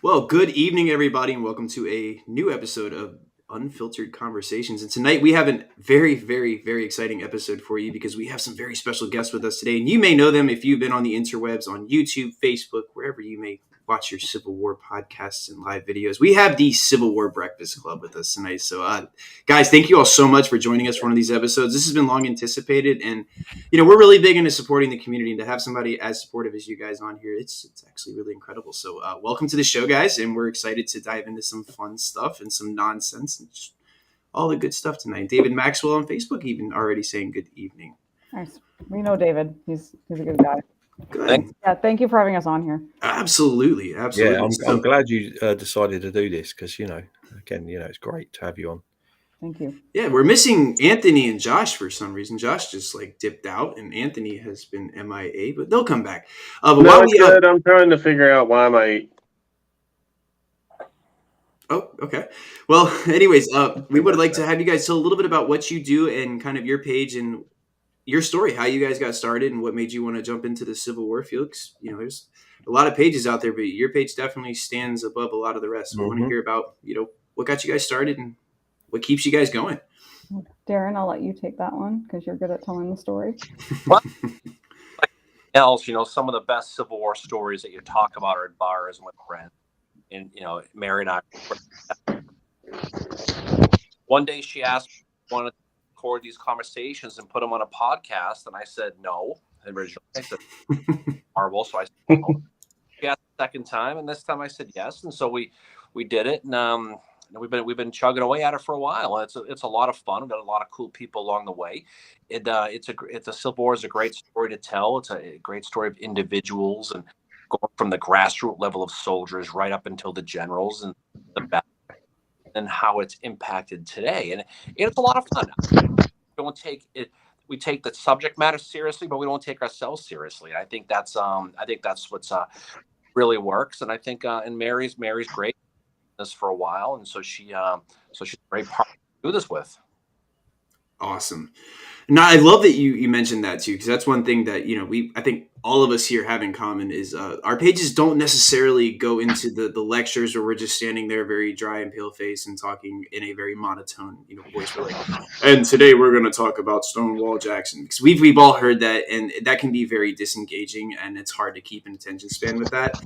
Well, good evening, everybody, and welcome to a new episode of Unfiltered Conversations. And tonight we have a very, very, very exciting episode for you because we have some very special guests with us today. And you may know them if you've been on the interwebs, on YouTube, Facebook, wherever you may watch your Civil War podcasts and live videos. We have the Civil War Breakfast Club with us tonight. So, guys, thank you all so much for joining us for one of these episodes. This has been long anticipated, and we're really big into supporting the community, and to have somebody as supportive as you guys on here, it's actually really incredible. So welcome to the show, guys, and we're excited to dive into some fun stuff and some nonsense and just all the good stuff tonight. David Maxwell on Facebook even already saying good evening. Nice. We know David. He's a good guy. Good. Yeah, thank you for having us on here. Absolutely. Yeah, I'm glad you decided to do this because, again, it's great to have you on. Thank you. Yeah, we're missing Anthony and Josh for some reason. Josh just dipped out, and Anthony has been MIA, but they'll come back. But no, it's good. I'm trying to figure out why my. Oh, okay. Well, anyways, we would like to have you guys tell a little bit about what you do and kind of your page and your story, how you guys got started and what made you want to jump into the Civil War field. 'Cause, there's a lot of pages out there, but your page definitely stands above a lot of the rest. So we want to hear about, what got you guys started and what keeps you guys going. Darren, I'll let you take that one because you're good at telling the story. Some of the best Civil War stories that you talk about are at bars and with friends. And, Mary and I. One day she asked me if I wanted to record these conversations and put them on a podcast. And I said no. Originally, I said horrible. So I said no. She asked the second time. And this time I said yes. And so we did it. And we've been chugging away at it for a while. It's a lot of fun. We've got a lot of cool people along the way. It's a Civil War is a great story to tell. It's a great story of individuals and going from the grassroots level of soldiers right up until the generals and the battle and how it's impacted today. And it's a lot of fun. We take the subject matter seriously, but we don't take ourselves seriously. I think that's what's really works. And I think and Mary's great this for a while, and so she's a great partner to do this with. Awesome. Now, I love that you mentioned that too, because that's one thing that I think all of us here have in common is our pages don't necessarily go into the lectures where we're just standing there very dry and pale face and talking in a very monotone voice. We're like, and today we're going to talk about Stonewall Jackson, because we've all heard that, and that can be very disengaging, and it's hard to keep an attention span with that.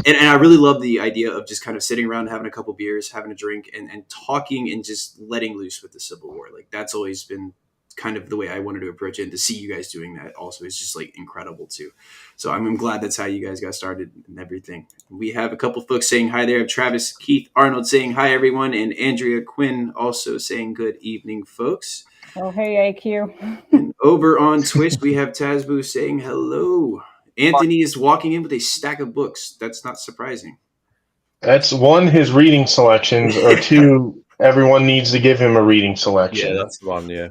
And I really love the idea of just kind of sitting around, having a couple beers, having a drink, and talking and just letting loose with the Civil War. Like, that's always been kind of the way I wanted to approach it, and to see you guys doing that also is just incredible too. So I'm glad that's how you guys got started and everything. We have a couple folks saying hi there. Travis Keith Arnold saying hi, everyone, and Andrea Quinn also saying good evening, folks. Oh, hey, AQ. And over on Twitch, we have Tazboo saying hello. Anthony is walking in with a stack of books. That's not surprising. That's one, his reading selections, or two, everyone needs to give him a reading selection. Yeah, that's the one, yeah.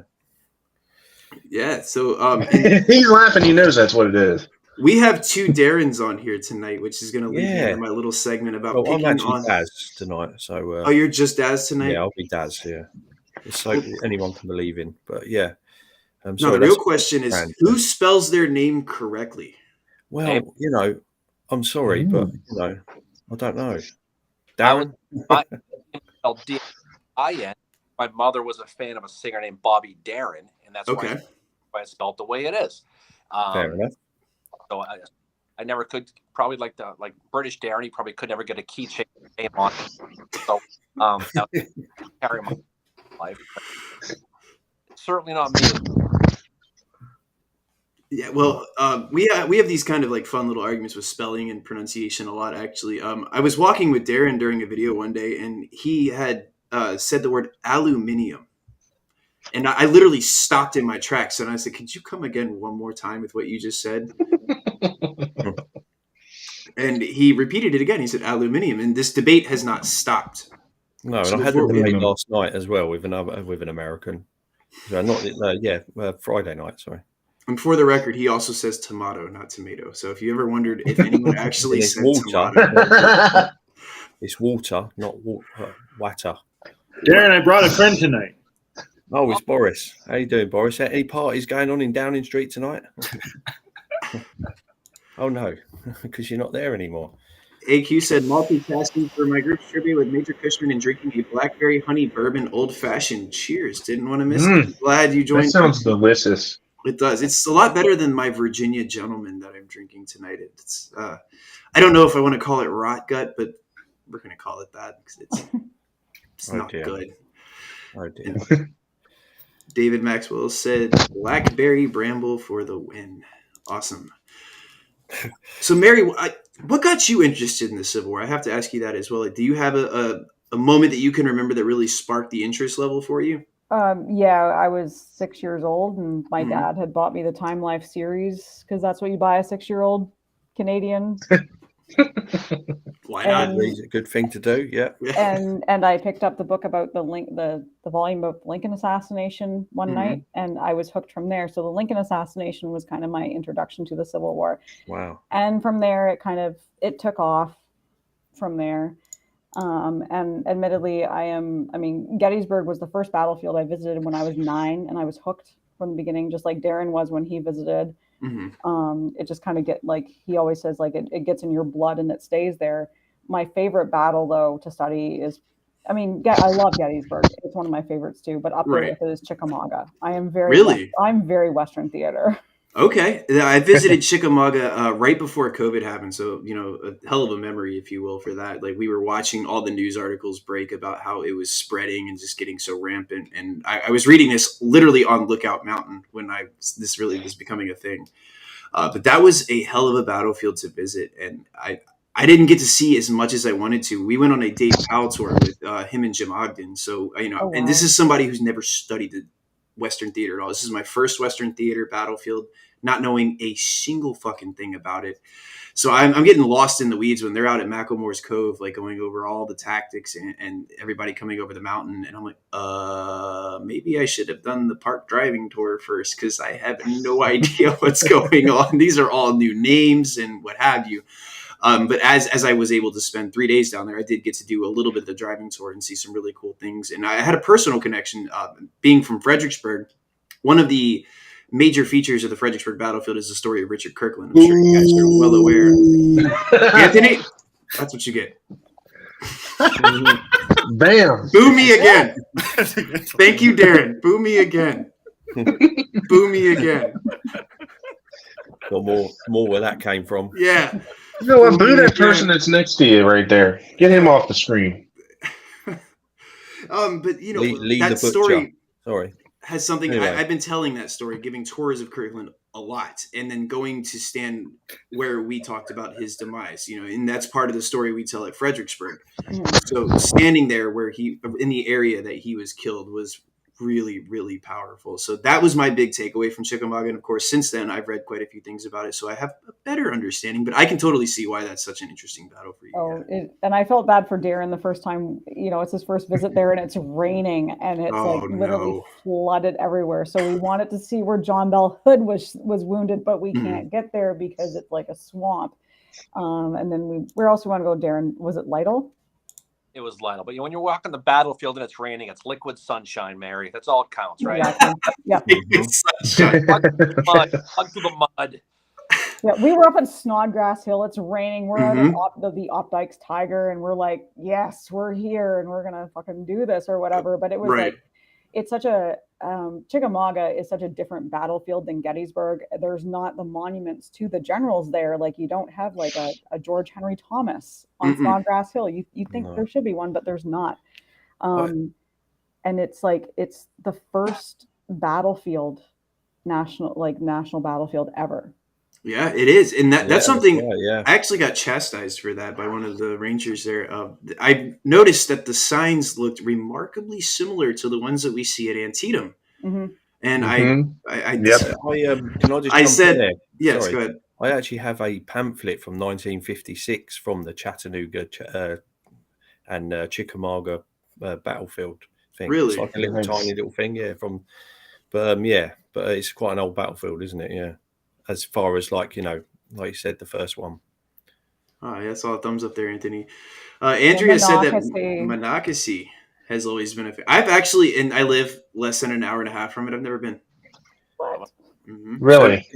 Yeah, so he's laughing. He knows that's what it is. We have two Darrens on here tonight, which is going to lead me into my little segment about picking I'm actually on Daz tonight. So oh, you're just Daz tonight? Yeah, I'll be Daz. Yeah, it's so anyone can believe in. But yeah, no. The real question is who spells their name correctly. Well, I'm sorry, but I don't know. Darren. My mother was a fan of a singer named Bobby Darin, and that's why I spelled the way it is. Fair enough. So I never could, probably like British Darren, he probably could never get a keychain name on. So carry my life. Certainly not me. Yeah, well, we have these kind of fun little arguments with spelling and pronunciation a lot, actually. I was walking with Darren during a video one day, and he had said the word aluminium. And I literally stopped in my tracks, and I said, could you come again one more time with what you just said? And he repeated it again. He said aluminium, and this debate has not stopped. No, and I had a debate last night as well with an American. Friday night, sorry. And for the record, he also says tomato, not tomato. So if you ever wondered if anyone actually said water. Tomato. It's water, not water. Darren, I brought a friend tonight. Oh, it's Boris. How you doing, Boris? Any parties going on in Downing Street tonight? Oh, no, because you're not there anymore. AQ said multitasking for my group's trivia with Major Cushman and drinking a blackberry honey bourbon old fashioned. Cheers! Didn't want to miss it. Glad you That joined. sounds delicious. It does. It's a lot better than my Virginia Gentleman that I'm drinking tonight. It's I don't know if I want to call it rot gut, but we're going to call it that because it's Oh, not dear. good. Oh dear. David Maxwell said blackberry bramble for the win. Awesome. So Mary, what got you interested in the Civil War? I have to ask you that as well. Like, do you have a moment that you can remember that really sparked the interest level for you? Yeah, I was 6 years old, and my Mhm. dad had bought me the Time Life series because that's what you buy a 6-year-old Canadian. Why not? And- It's a good thing to do. Yeah. And I picked up the book about the volume of Lincoln assassination one Mhm. night, and I was hooked from there. So the Lincoln assassination was kind of my introduction to the Civil War, Wow. and from there it took off from there. And admittedly, Gettysburg was the first battlefield I visited when I was 9, and I was hooked from the beginning, just like Darren was when he visited. Mhm. It just kind of he always says like it gets in your blood and it stays there. My favorite battle though to study is, I love Gettysburg. It's one of my favorites too, but up there Right. with it is Chickamauga. I'm Really? very Western theater. Okay. I visited Chickamauga right before COVID happened. So, a hell of a memory, if you will, for that. Like, we were watching all the news articles break about how it was spreading and just getting so rampant. And I was reading this literally on Lookout Mountain when this really was becoming a thing. But that was a hell of a battlefield to visit. And I didn't get to see as much as I wanted to. We went on a Dave Powell tour with him and Jim Ogden. So, Oh, wow. and this is somebody who's never studied the Western theater at all. This is my first Western theater battlefield, not knowing a single fucking thing about it. So I'm getting lost in the weeds when they're out at Macklemore's Cove, like going over all the tactics and everybody coming over the mountain. And I'm like, maybe I should have done the park driving tour first because I have no idea what's going on. These are all new names and what have you. But as I was able to spend 3 days down there, I did get to do a little bit of the driving tour and see some really cool things. And I had a personal connection, being from Fredericksburg. One of the major features of the Fredericksburg battlefield is the story of Richard Kirkland. I'm sure you guys are well aware. Anthony, that's what you get. Bam. Boo me again. Thank you, Darren. Boo me again. Boo me again. Got more where that came from. Yeah. You know what? Boo that person that's next to you right there. Get him off the screen. But Lee that the butcher. story Sorry. has something. Anyway. I've been telling that story, giving tours of Kirkland a lot, and then going to stand where we talked about his demise. And that's part of the story we tell at Fredericksburg. So standing there where in the area that he was killed was really, really powerful. So that was my big takeaway from Chickamauga. And of course, since then, I've read quite a few things about it. So I have a better understanding, but I can totally see why that's such an interesting battle for you. And I felt bad for Darren the first time, it's his first visit there and it's raining and it's literally flooded everywhere. So we wanted to see where John Bell Hood was wounded, but we can't get there because it's like a swamp. And then where else we want to go, Darren? Was it Lytle? It was Lytle. But when you're walking the battlefield and it's raining, it's liquid sunshine, Mary. That's all it counts, right? Exactly. Yeah. It's sunshine. Hug through the mud. Yeah, we were up at Snodgrass Hill. It's raining. We're at the Opdyke's Tiger, and we're like, yes, we're here, and we're gonna fucking do this or whatever. But it was like, it's such a Chickamauga is such a different battlefield than Gettysburg. There's not the monuments to the generals there. Like you don't have like a George Henry Thomas on Snodgrass Hill. You think there should be one, but there's not. And it's like it's the first battlefield national battlefield ever. Yeah, it is. And that's something yeah. I actually got chastised for that by one of the rangers there. I noticed that the signs looked remarkably similar to the ones that we see at Antietam. Mm-hmm. And can I just I said, there? Yes, Sorry. go ahead. I actually have a pamphlet from 1956 from the Chattanooga and Chickamauga battlefield thing. Really? It's like a tiny little thing, yeah. But it's quite an old battlefield, isn't it? Yeah. As far as like you said, the first one. Oh, yeah, I saw a thumbs up there, Anthony. Andrea said that Monocacy has always been I've actually, and I live less than an hour and a half from it. I've never been. What? Mm-hmm. Really?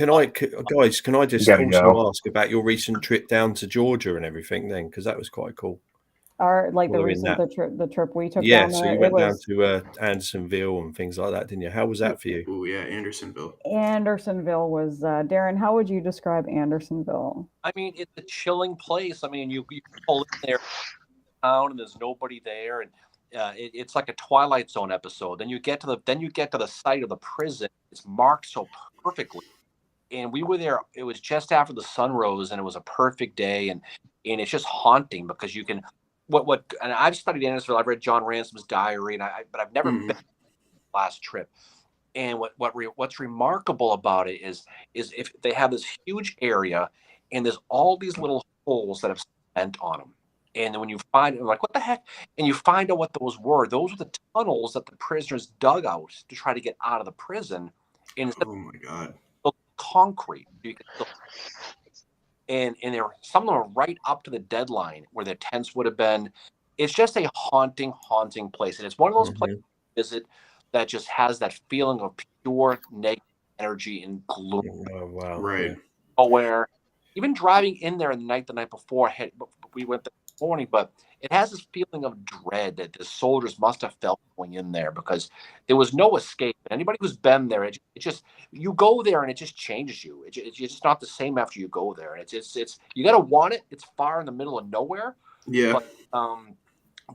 Guys, can I just gotta also go. ask about your recent trip down to Georgia and everything then? Because that was quite cool. The trip we took Yeah, down so there, you it went down was to Andersonville and things like that, didn't you? How was that for you? Oh yeah, Andersonville. Andersonville was Darren, how would you describe Andersonville? I mean, it's a chilling place. I mean, you pull in there town and there's nobody there, and it's like a Twilight Zone episode. Then you get to the site of the prison. It's marked so perfectly, and we were there. It was just after the sun rose, and it was a perfect day, and it's just haunting because you can what and I've studied Andersonville. I've read John Ransom's diary, but I've never been last trip. And what's remarkable about it is if they have this huge area and there's all these little holes that have cement on them. And then when you find like, what the heck? And you find out what those were. Those were the tunnels that the prisoners dug out to try to get out of the prison. And oh my God. Concrete. And some of them are right up to the deadline where their tents would have been. It's just a haunting place. And it's one of those places to visit that just has that feeling of pure negative energy and gloom. Oh, wow. Right. Where even driving in there the night before, we went this morning, but it has this feeling of dread that the soldiers must have felt going in there because there was no escape. Anybody who's been there, it just, you go there and it just changes you. It's just not the same after you go there. And it's you got to want it. It's far in the middle of nowhere. Yeah.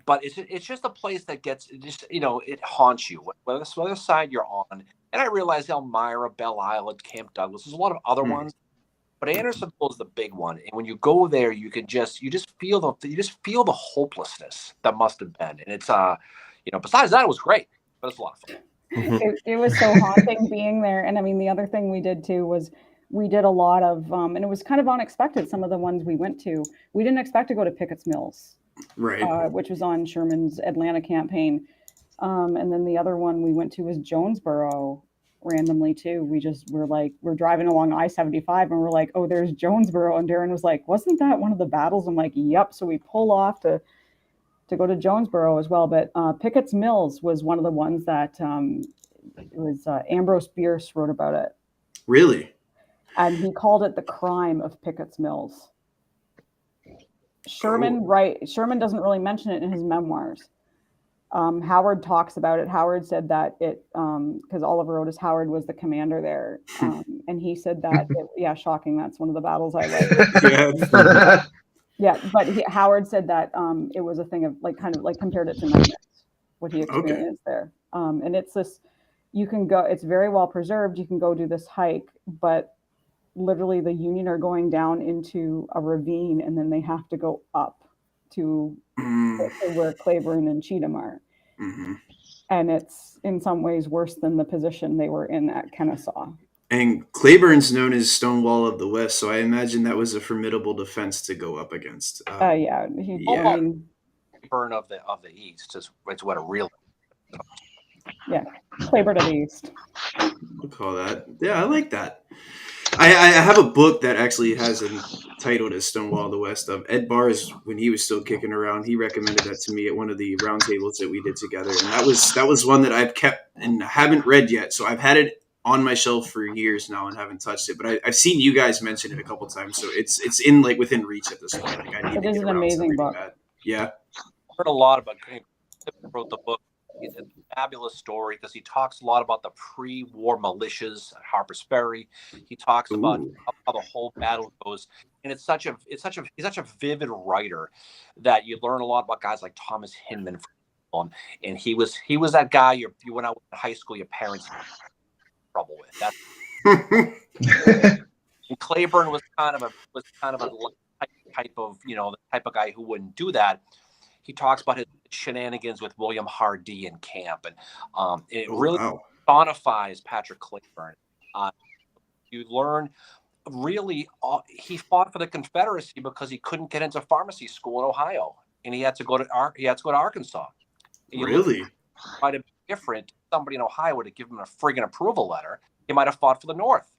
But it's just a place that gets just, it haunts you, whether side you're on. And I realize Elmira, Belle Isle, Camp Douglas, there's a lot of other ones, but Andersonville is the big one. And when you go there, you just feel the hopelessness that must have been. And it's besides that, it was great, but it's a lot of fun. It was so haunting being there. And I mean, the other thing we did too was we did a lot of, and it was kind of unexpected. Some of the ones we went to, we didn't expect to go to Pickett's Mills. Right. Which was on Sherman's Atlanta campaign. And then the other one we went to was Jonesboro randomly too. We're driving along I-75 and we're like, oh, there's Jonesboro. And Darren was like, wasn't that one of the battles? I'm like, yep. So we pull off to go to Jonesboro as well. But Pickett's Mills was one of the ones that it was Ambrose Bierce wrote about it. Really? And he called it the crime of Pickett's Mills. Sherman doesn't really mention it in his memoirs. Howard talks about it. Howard said that because Oliver Otis Howard was the commander there, and he said that shocking. That's one of the battles I like. Yeah, but Howard said that it was a thing of kind of compared it to nightmares, what he experienced there. And it's this, you can go. It's very well preserved. You can go do this hike, but literally the Union are going down into a ravine and then they have to go up to where Claiborne and Cheatham are. Mm-hmm. And it's in some ways worse than the position they were in at Kennesaw. And Claiborne's known as Stonewall of the West, so I imagine that was a formidable defense to go up against. Claiborne of the East is what a real. Yeah, Claiborne of the East. We'll call that. Yeah, I like that. I have a book that actually has a titled as Stonewall of the West of Ed Barrs when he was still kicking around. He recommended that to me at one of the roundtables that we did together, and that was one that I've kept and haven't read yet. So I've had it on my shelf for years now and haven't touched it. But I've seen you guys mention it a couple times, so it's in within reach at this point. I need it is an amazing book. Yeah, I've heard a lot about. Wrote the book. It's a fabulous story because he talks a lot about the pre-war militias at Harper's Ferry. He talks about how the whole battle goes, and he's such a vivid writer that you learn a lot about guys like Thomas Hinman, and he was that guy you went out in high school, your parents had trouble with. And Claiborne was kind of a type of the type of guy who wouldn't do that. He talks about his shenanigans with William Hardee in camp, and it really personifies Patrick Claiborne. You learn really he fought for the Confederacy because he couldn't get into pharmacy school in Ohio, and he had to go to Arkansas. Really? Might have been different. Somebody in Ohio would have given him a friggin' approval letter. He might have fought for the North.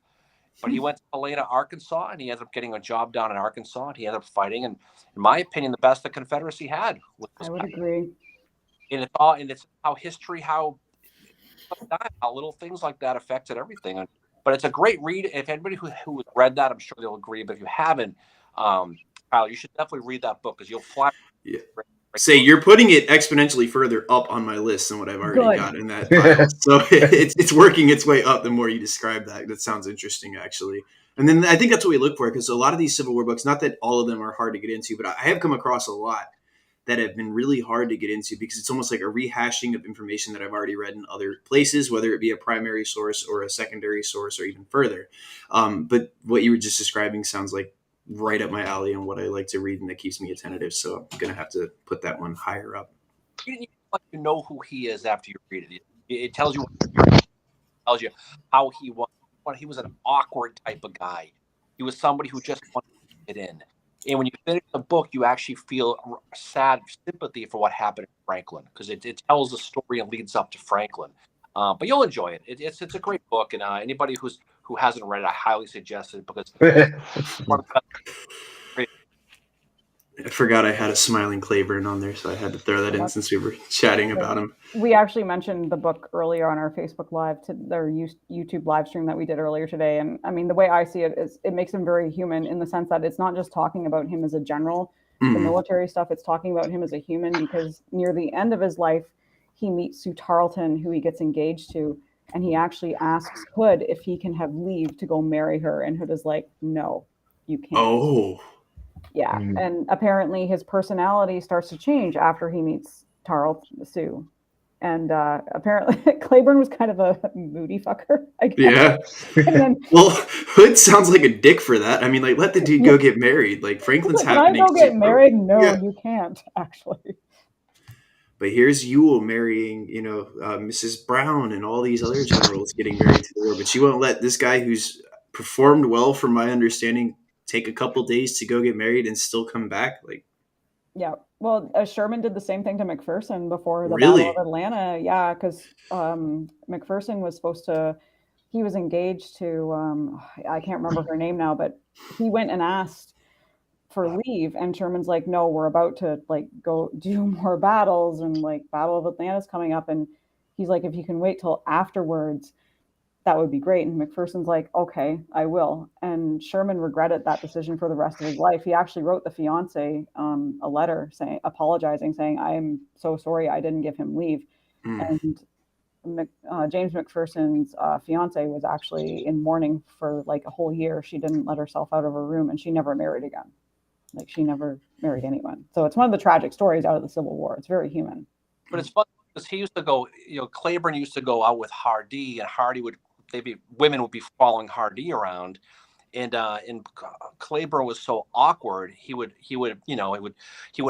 But he went to Helena, Arkansas, and he ended up getting a job down in Arkansas. And he ended up fighting, and in my opinion, the best the Confederacy had. I would agree. And it's how history, how little things like that affected everything. But it's a great read. If anybody who has read that, I'm sure they'll agree. But if you haven't, Kyle, you should definitely read that book because you'll fly. Yeah. Say you're putting it exponentially further up on my list than what I've already got in that pile. So it's working its way up the more you describe that. That sounds interesting, actually. And then I think that's what we look for, because a lot of these Civil War books, not that all of them are hard to get into, but I have come across a lot that have been really hard to get into because it's almost like a rehashing of information that I've already read in other places, whether it be a primary source or a secondary source or even further. But what you were just describing sounds like right up my alley and what I like to read, and that keeps me attentive. So I'm going to have to put that one higher up. You know who he is after you read it. It tells you how he was. He was an awkward type of guy. He was somebody who just wanted to get in. And when you finish the book, you actually feel sad sympathy for what happened to Franklin, because it tells the story and leads up to Franklin. But you'll enjoy it. It's a great book, and anybody who hasn't read it, I highly suggest it, because I forgot I had a smiling Claiborne on there, so I had to throw that in since we were chatting about him. We actually mentioned the book earlier on our Facebook Live, their YouTube live stream that we did earlier today. And I mean, the way I see it is it makes him very human in the sense that it's not just talking about him as a general, the military stuff. It's talking about him as a human, because near the end of his life, he meets Sue Tarleton, who he gets engaged to. And he actually asks Hood if he can have leave to go marry her. And Hood is like, no, you can't. Oh. Yeah, and apparently his personality starts to change after he meets Sue. And apparently Claiborne was kind of a moody fucker, I guess. Yeah. Then, well, Hood sounds like a dick for that. I mean, like, let the dude go get married. Like, Franklin's happening. Can I go get married? No, you can't, actually. But here's Ewell marrying, Mrs. Brown and all these other generals getting married to the war. But she won't let this guy who's performed well, from my understanding, take a couple days to go get married and still come back. Like, yeah. Well, Sherman did the same thing to McPherson before the Really? Battle of Atlanta. Yeah, because McPherson was he was engaged to, I can't remember her name now, but he went and asked for leave, and Sherman's like, no, we're about to like go do more battles, and like Battle of Atlanta's coming up, and he's like, if you can wait till afterwards, that would be great. And McPherson's like, okay, I will. And Sherman regretted that decision for the rest of his life. He actually wrote the fiance a letter apologizing, saying, I'm so sorry I didn't give him leave. And James McPherson's fiance was actually in mourning for like a whole year. She didn't let herself out of her room, and she never married again. Like, she never married anyone. So it's one of the tragic stories out of the Civil War. It's very human. But it's fun because he used to go, Claiborne used to go out with Hardee, and women would be following Hardee around, and Claiborne was so awkward. He would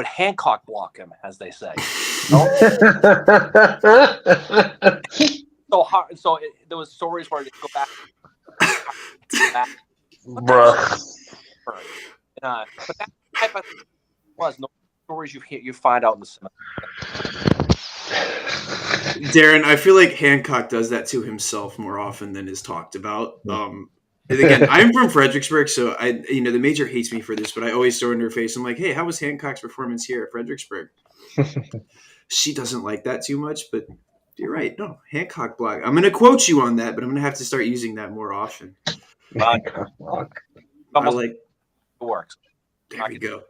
Hancock block him, as they say. So there was stories where they go back. Bruh. But that type of was no stories you find out in the cinema. Darren, I feel like Hancock does that to himself more often than is talked about. And again, I'm from Fredericksburg, so the major hates me for this, but I always throw in her face. I'm like, hey, how was Hancock's performance here at Fredericksburg? She doesn't like that too much, but you're right. No, Hancock block. I'm going to quote you on that, but I'm going to have to start using that more often. Hancock block. It works. There we go.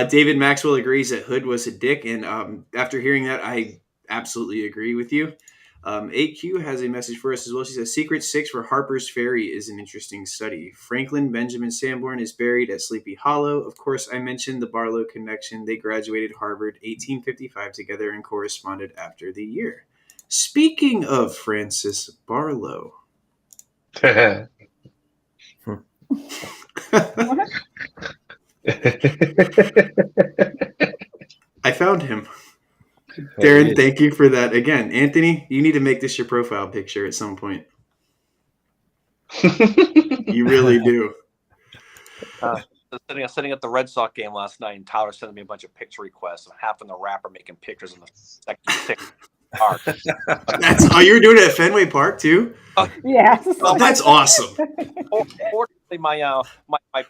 David Maxwell agrees that Hood was a dick, and after hearing that, I absolutely agree with you. 8Q has a message for us as well. She says, Secret 6 for Harper's Ferry is an interesting study. Franklin Benjamin Sanborn is buried at Sleepy Hollow. Of course, I mentioned the Barlow connection. They graduated Harvard 1855 together and corresponded after the year. Speaking of Francis Barlow. I found him. Darren, thank you for that. Again, Anthony, you need to make this your profile picture at some point. You really do. Sitting at the Red Sox game last night, and Tyler sending me a bunch of picture requests. I'm half in the wrapper making pictures in the second park. You were doing it at Fenway Park too? Yes. Oh, that's awesome. my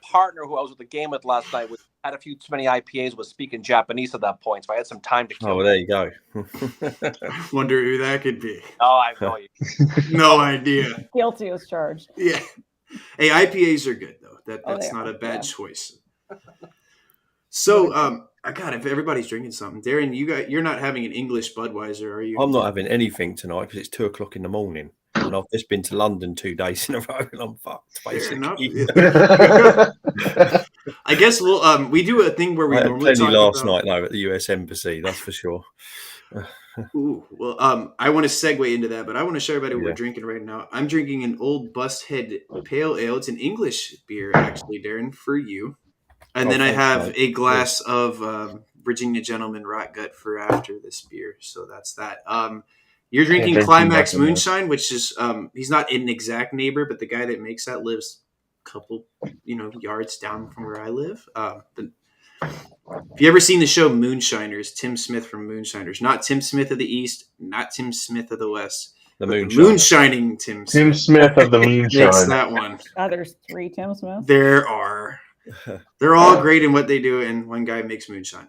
partner who I was at the game with last night had a few too many IPAs, was speaking Japanese at that point, so I had some time to kill. Oh, well, there you go. Wonder who that could be. Oh, I have no idea. No idea. Guilty as charged. Yeah. Hey, IPAs are good though. That's not a bad yeah. choice. So, God, if everybody's drinking something, Darren, you're not having an English Budweiser, are you? I'm not having anything tonight because it's 2:00 in the morning, and I've just been to London 2 days in a row, and I'm fucked. Basically, I guess we do a thing where we I had normally plenty talk last night though at the US Embassy. That's for sure. Ooh, well, I want to segue into that, but I want to show everybody what we're drinking right now. I'm drinking an Old Busthead Pale Ale. It's an English beer, actually, Darren, for you. And then I have a glass of Virginia Gentleman Rot Gut for after this beer. So that's that. You're drinking Climax Moonshine, which is he's not an exact neighbor, but the guy that makes that lives a couple yards down from where I live. If you ever seen the show Moonshiners, Tim Smith from Moonshiners, not Tim Smith of the East, not Tim Smith of the West, the Moonshining Tim Smith of the Moonshine. Makes that one. There's 3 Tim Smiths. There are. They're all great in what they do, and one guy makes moonshine.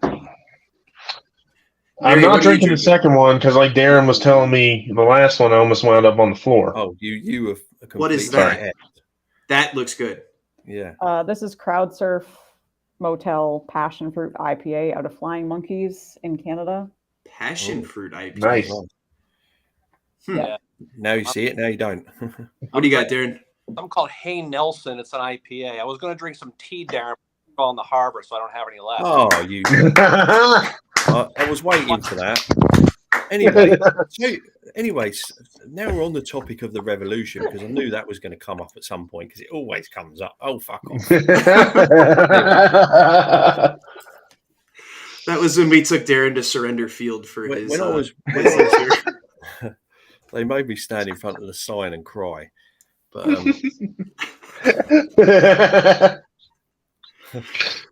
I'm not drinking the second one because, like Darren was telling me, the last one I almost wound up on the floor. Oh, you were a complete What is that? That looks good. Yeah. This is Crowd Surf Motel Passion Fruit IPA out of Flying Monkeys in Canada. Passion fruit IPA. Nice. Yeah. Now you see it, now you don't. What do you got, Darren? Something called Hey Nelson. It's an IPA. I was going to drink some tea, Darren, on the harbor, so I don't have any left. Oh, you. I was waiting for that. Anyways, now we're on the topic of the revolution because I knew that was going to come up at some point because it always comes up. Oh, fuck off. That was when we took Darren to Surrender Field for his. When I was they made me stand in front of the sign and cry. But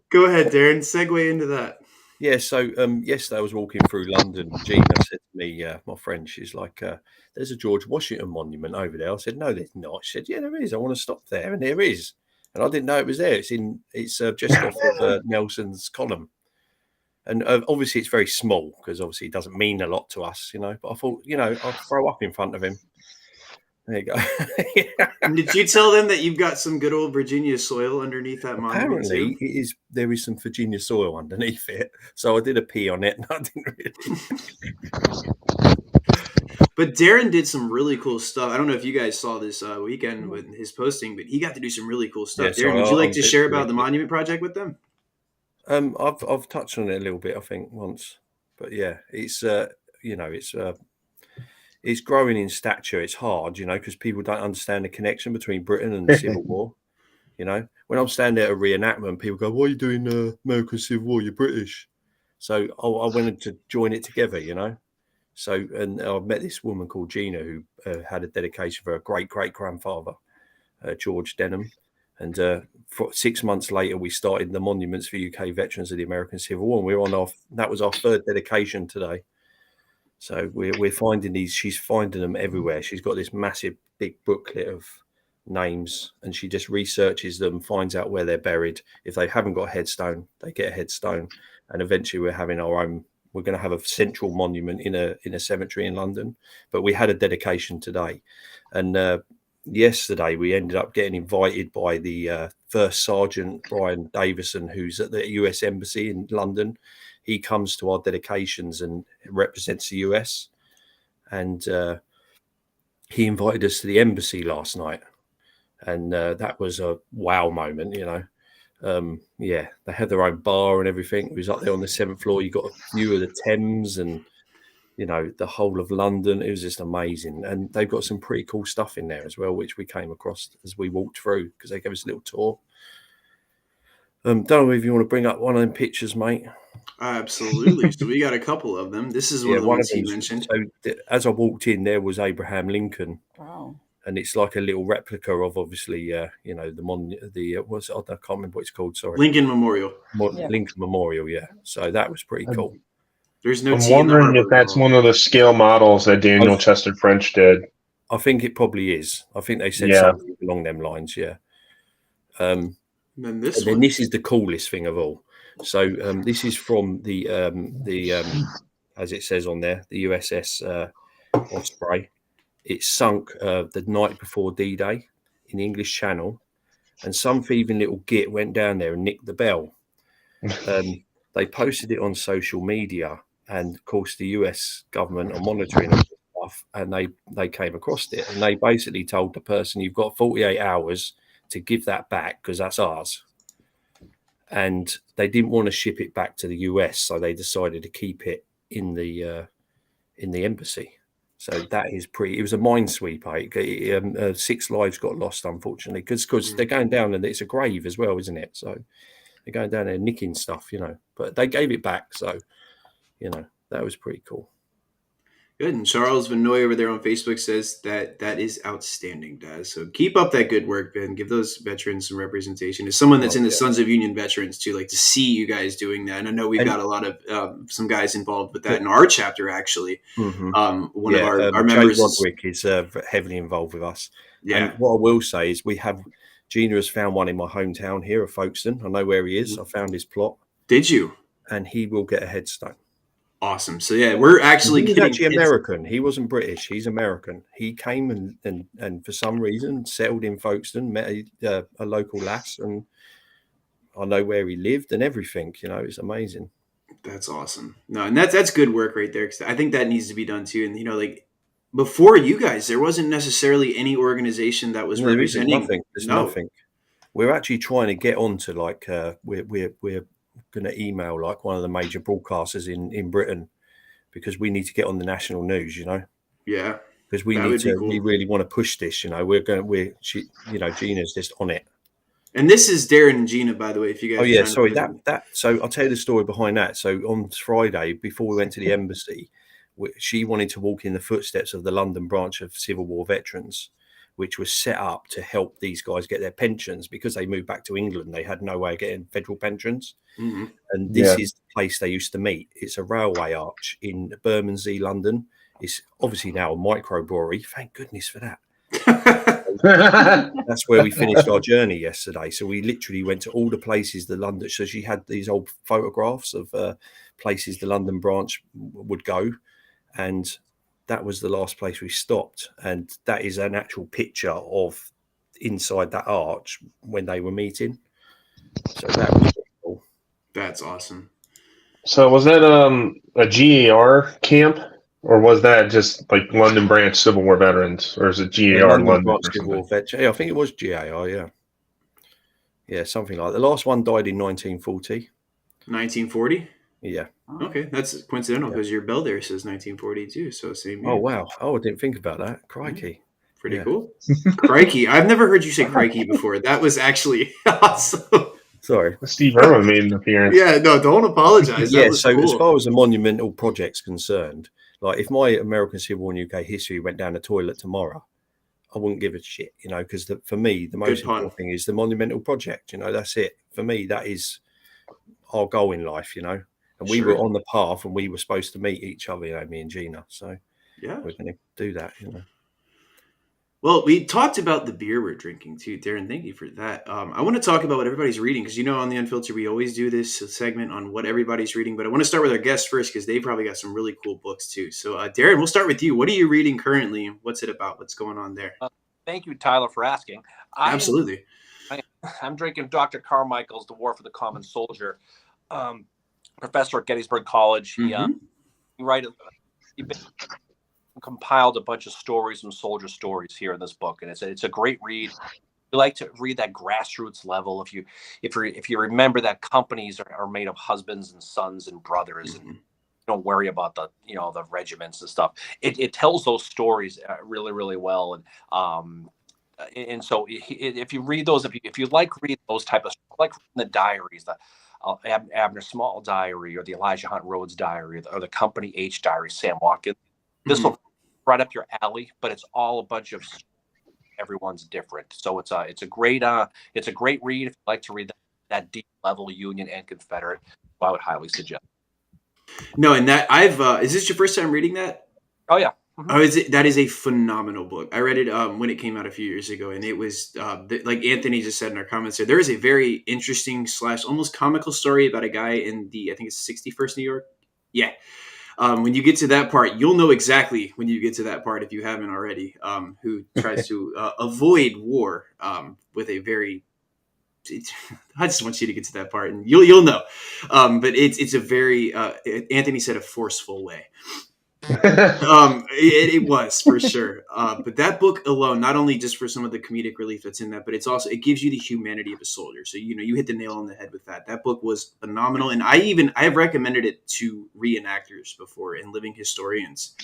go ahead, Darren. Segue into that. Yeah, so yesterday I was walking through London. Gina said to me, my friend, she's like, there's a George Washington monument over there. I said, no, there's not. She said, yeah, there is. I want to stop there. And there is. And I didn't know it was there. It's just off of Nelson's column. And obviously it's very small because obviously it doesn't mean a lot to us, But I thought, I'll throw up in front of him. There you go. And did you tell them that you've got some good old Virginia soil underneath that monument? Apparently, there is some Virginia soil underneath it. So I did a pee on it, and I didn't really. But Darren did some really cool stuff. I don't know if you guys saw this weekend with his posting, but he got to do some really cool stuff. Yeah, Darren, would you like to share about the monument project with them? I've touched on it a little bit, I think, once. But yeah, it's it's growing in stature. It's hard, because people don't understand the connection between Britain and the Civil War. When I'm standing at a reenactment, people go, "Why are you doing American Civil War? You're British." So I wanted to join it together, So, and I met this woman called Gina who had a dedication for her great-great-grandfather, George Denham. And for 6 months later, we started the monuments for UK veterans of the American Civil War. And we were that was our 3rd dedication today. So we're finding these. She's finding them everywhere. She's got this massive, big booklet of names, and she just researches them, finds out where they're buried. If they haven't got a headstone, they get a headstone. And eventually, we're having our own. We're going to have a central monument in a cemetery in London. But we had a dedication today, and yesterday we ended up getting invited by the First Sergeant Brian Davison, who's at the US Embassy in London. He comes to our dedications and represents the US. And he invited us to the embassy last night. And that was a wow moment, Yeah, they had their own bar and everything. It was up there on the 7th floor. You got a view of the Thames and, the whole of London. It was just amazing. And they've got some pretty cool stuff in there as well, which we came across as we walked through because they gave us a little tour. Don't know if you want to bring up one of them pictures, mate. Absolutely. So we got a couple of them. This is one of the ones you mentioned. So as I walked in, there was Abraham Lincoln. Wow. And it's like a little replica of obviously, I can't remember what it's called. Sorry, Lincoln Memorial. Lincoln Memorial. Yeah. So that was pretty cool. There's no. I'm wondering if that's one of the scale models that Daniel Chester French did. I think it probably is. I think they said something along them lines. Yeah. And then and then this is the coolest thing of all. So this is from the as it says on there, the USS Osprey. It sunk the night before D-Day in the English Channel, and some thieving little git went down there and nicked the bell. They posted it on social media, and of course the US government are monitoring all this stuff, and they came across it, and they basically told the person, you've got 48 hours to give that back because that's ours. And they didn't want to ship it back to the US, so they decided to keep it in the embassy. So that is pretty. It was a minesweeper. 6 lives got lost, unfortunately, because they're going down, and it's a grave as well, isn't it? So they're going down there nicking stuff, But they gave it back, so that was pretty cool. Good. And Charles Vinoy over there on Facebook says that is outstanding, Daz. So keep up that good work, Ben. Give those veterans some representation. As someone that's in the Sons of Union Veterans too, like to see you guys doing that. And I know we've got a lot of some guys involved with that in our chapter, actually. One of our members, Jay Rodwick, is heavily involved with us. Yeah. And what I will say is Gina has found one in my hometown here of Folkestone. I know where he is. I found his plot. Did you? And he will get a headstone. Awesome. So yeah, we're actually he's actually American. He wasn't British. He's American. He came and for some reason settled in Folkestone, met a local lass, and I know where he lived and everything. It's amazing. That's awesome. No, and that's good work right there, because I think that needs to be done too. And like before you guys, there wasn't necessarily any organization that was representing. There's nothing. We're actually trying to get onto we're going to email one of the major broadcasters in Britain, because we need to get on the national news, Yeah, because we need to. Cool. We really want to push this, Gina's just on it. And this is Darren and Gina, by the way. If you guys, oh yeah, sorry So I'll tell you the story behind that. So on Friday, before we went to the embassy, she wanted to walk in the footsteps of the London branch of Civil War veterans, which was set up to help these guys get their pensions, because they moved back to England. They had no way of getting federal pensions. Mm-hmm. And this is the place they used to meet. It's a railway arch in Bermondsey, London. It's obviously now a microbrewery. Thank goodness for that. That's where we finished our journey yesterday. So we literally went to all the places the London. So she had these old photographs of places the London branch would go, and that was the last place we stopped. And that is an actual picture of inside that arch when they were meeting. So that was cool. That's awesome. So was that a GAR camp, or was that just like London Branch Civil War veterans, or is it GAR London Branch Civil War veterans? Yeah, I think it was GAR. Yeah, something like that. The last one died in 1940. 1940. Yeah. Okay, that's coincidental because your bell there says 1942, so same year. Oh wow! Oh, I didn't think about that. Crikey. Pretty cool. Crikey. I've never heard you say crikey before. That was actually awesome. Sorry. Steve Irwin made an appearance. Yeah, no, don't apologize. Yeah, so cool. As far as the monumental project's concerned, like if my American Civil War and UK history went down the toilet tomorrow, I wouldn't give a shit, because for me, the most important thing is the monumental project. That's it. For me, that is our goal in life, And we were on the path, and we were supposed to meet each other, me and Gina. So we're going to do that, Well, we talked about the beer we're drinking too, Darren. Thank you for that. I want to talk about what everybody's reading, because on the Unfiltered we always do this segment on what everybody's reading. But I want to start with our guests first, because they probably got some really cool books too. So, Darren, we'll start with you. What are you reading currently? What's it about? What's going on there? Thank you, Tyler, for asking. Absolutely. I'm drinking Dr. Carmichael's The War for the Common Soldier. Professor at Gettysburg College. He compiled a bunch of stories, some soldier stories here in this book, and it's a great read. You like to read that grassroots level. If you remember that companies are made of husbands and sons and brothers, and don't worry about the regiments and stuff. It tells those stories really, really well, and so if you read those, if you like reading those type of, like the diaries, the Abner Small diary, or the Elijah Hunt Rhodes diary, or the Company H diary, Sam Watkins. This will right up your alley, but it's all a bunch of, everyone's different. So it's a great read if you like to read that deep level Union and Confederate. I would highly suggest. No, and that is this your first time reading that? Oh yeah. That is a phenomenal book. I read it when it came out a few years ago, and it was like Anthony just said in our comments there. There is a very interesting / almost comical story about a guy in I think it's 61st New York. Yeah. When you get to that part, you'll know exactly when you get to that part if you haven't already. Who tries to avoid war with a very I just want you to get to that part, and you'll know. But it's a very Anthony said a forceful way. It was for sure. But that book alone, not only just for some of the comedic relief that's in that, but it gives you the humanity of a soldier. So you hit the nail on the head with that. That book was phenomenal, and I have recommended it to reenactors before and living historians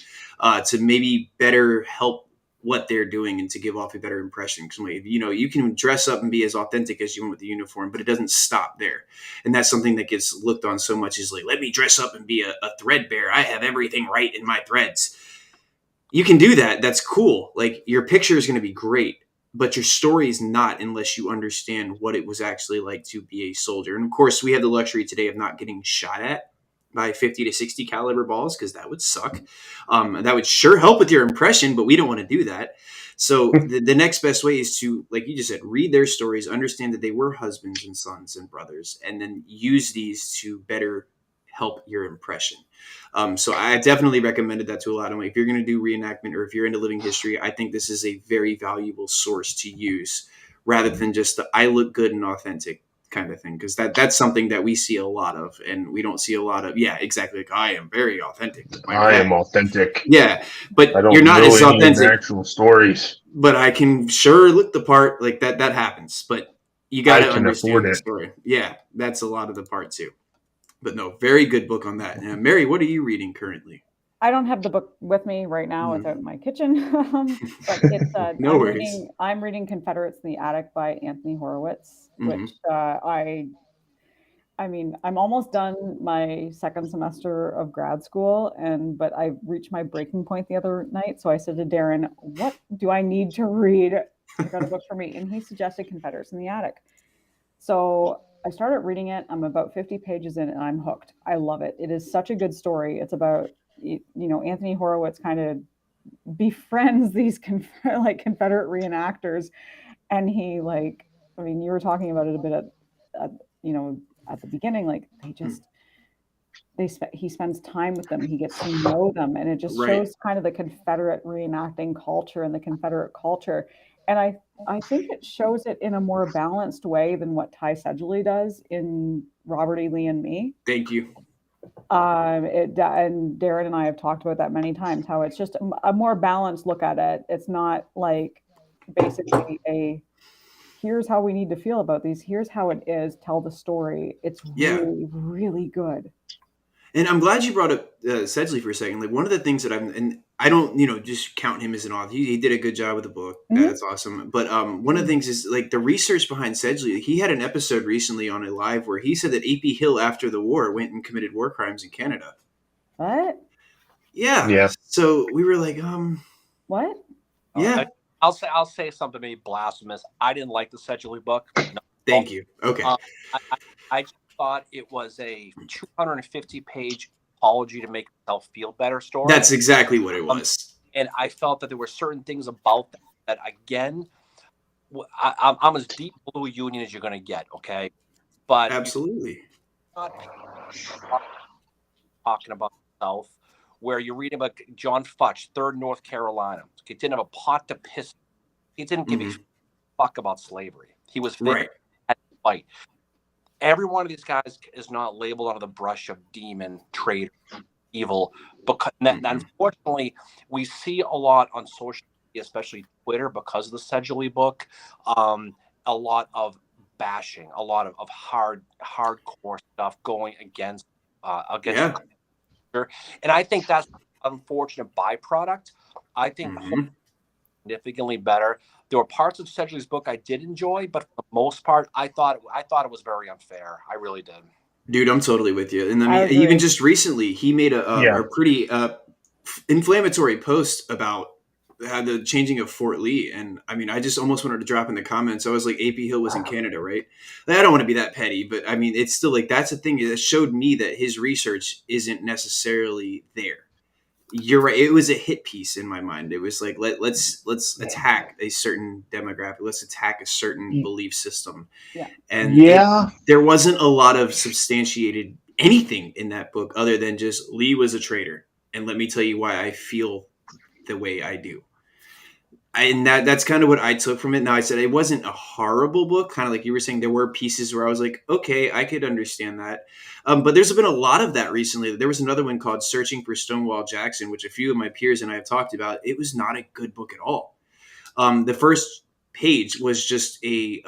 to maybe better help what they're doing and to give off a better impression. Because you can dress up and be as authentic as you want with the uniform, but it doesn't stop there. And that's something that gets looked on so much is like, let me dress up and be a threadbare. I have everything right in my threads. You can do that. That's cool. Like, your picture is going to be great, but your story is not unless you understand what it was actually like to be a soldier. And of course, we have the luxury today of not getting shot at by 50 to 60 caliber balls, because that would suck. That would sure help with your impression, but we don't want to do that. So the next best way is to, like you just said, read their stories, understand that they were husbands and sons and brothers, and then use these to better help your impression. So I definitely recommended that to a lot of if you're going to do reenactment or if you're into living history, I think this is a very valuable source to use rather than just the I look good and authentic kind of thing, because that's something that we see a lot of, and we don't see a lot of. Yeah, exactly. Like, I am very authentic. I am authentic. Yeah, but I don't you're not know as any authentic. actual stories, but I can sure look the part. Like that happens, but you got to understand the story. Yeah, that's a lot of the part too. But no, very good book on that. Mary, what are you reading currently? I don't have the book with me right now. It's out in my kitchen. But it's No worries. I'm reading Confederates in the Attic by Anthony Horowitz, which I mean, I'm almost done my second semester of grad school, but I reached my breaking point the other night. So I said to Darren, what do I need to read? Pick out a book for me. And he suggested Confederates in the Attic. So I started reading it. I'm about 50 pages in and I'm hooked. I love it. It is such a good story. It's about, Anthony Horowitz kind of befriends these Confederate reenactors. And he you were talking about it a bit at the beginning, like he spends time with them. He gets to know them. And it just shows kind of the Confederate reenacting culture and the Confederate culture. And I think it shows it in a more balanced way than what Ty Sedgley does in Robert E. Lee and Me. Thank you. And Darren and I have talked about that many times, how it's just a more balanced look at it. It's not like basically here's how we need to feel about these. Here's how it is. Tell the story. It's really, really good. And I'm glad you brought up Sedgley for a second. Like, one of the things that I don't, just count him as an author. He did a good job with the book. That's awesome. But one of the things is, like, the research behind Sedgley. He had an episode recently on a live where he said that A.P. Hill, after the war, went and committed war crimes in Canada. What? Yeah. So we were like, what? Yeah. I'll say something maybe blasphemous. I didn't like the Sedgley book. No. Thank you. Okay. I thought it was a 250-page apology to make himself feel better story. That's exactly what it was. And I felt that there were certain things about that again, I'm as deep blue Union as you're going to get, okay? But absolutely. Not talking about himself, where you're reading about John Futch, 3rd North Carolina. He didn't have a pot to piss. He didn't give a fuck about slavery. He was fit at the fight. Every one of these guys is not labeled under the brush of demon, traitor, evil. Because unfortunately, we see a lot on social media, especially Twitter, because of the Sedgley book. A lot of bashing, a lot of hardcore stuff going against. And I think that's an unfortunate byproduct. I think significantly better. There were parts of Sedgley's book I did enjoy, but for the most part, I thought it was very unfair. I really did. Dude, I'm totally with you. And I mean, even just recently, he made a pretty inflammatory post about the changing of Fort Lee. And I mean, I just almost wanted to drop in the comments. I was like, A.P. Hill was in Canada, right? Like, I don't want to be that petty, but I mean, it's still like, that's the thing that showed me that his research isn't necessarily there. You're right. It was a hit piece in my mind. It was like let's attack a certain demographic. Let's attack a certain belief system. Yeah. And there wasn't a lot of substantiated anything in that book other than just Lee was a traitor, and let me tell you why I feel the way I do. And that's kind of what I took from it. Now, I said it wasn't a horrible book, kind of like you were saying. There were pieces where I was like, okay, I could understand that. But there's been a lot of that recently. There was another one called Searching for Stonewall Jackson, which a few of my peers and I have talked about. It was not a good book at all. The first page was just a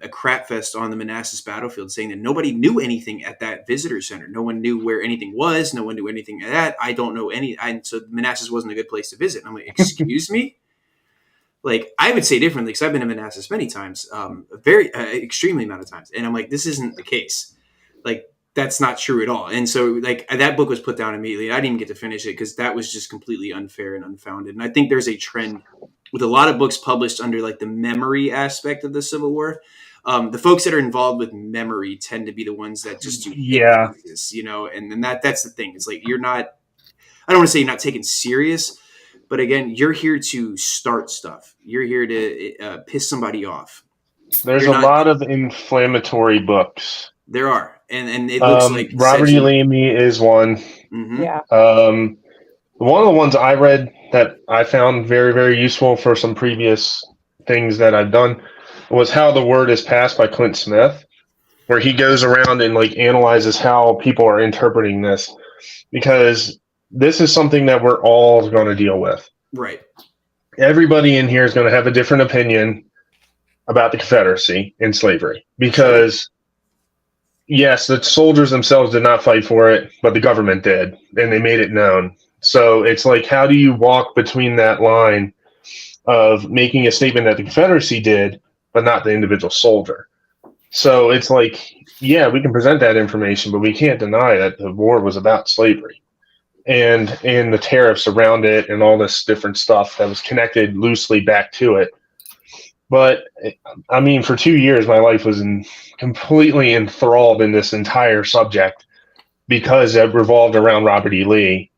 crap fest on the Manassas battlefield, saying that nobody knew anything at that visitor center. No one knew where anything was. No one knew anything at that. I don't know any. So Manassas wasn't a good place to visit. And I'm like, excuse me? Like, I would say differently because I've been to Manassas many times, very extremely amount of times. And I'm like, this isn't the case. Like, that's not true at all. And so, like, that book was put down immediately. I didn't even get to finish it because that was just completely unfair and unfounded. And I think there's a trend with a lot of books published under, like, the memory aspect of the Civil War. The folks that are involved with memory tend to be the ones that just do pieces, you know? And then that's the thing. It's like, you're not – I don't want to say you're not taken serious – but again, you're here to start stuff. You're here to piss somebody off. There's a lot of inflammatory books. There are. And it looks like Robert E. Lee is one. Mm-hmm. Yeah. One of the ones I read that I found very, very useful for some previous things that I've done was How the Word is Passed by Clint Smith, where he goes around and like analyzes how people are interpreting this, because this is something that we're all going to deal with. Right. Everybody in here is going to have a different opinion about the Confederacy and slavery because, yes, the soldiers themselves did not fight for it, but the government did, and they made it known. So it's like, how do you walk between that line of making a statement that the Confederacy did, but not the individual soldier? So it's like, yeah, we can present that information, but we can't deny that the war was about slavery. And the tariffs around it and all this different stuff that was connected loosely back to it. But, I mean, for 2 years, my life was completely enthralled in this entire subject because it revolved around Robert E. Lee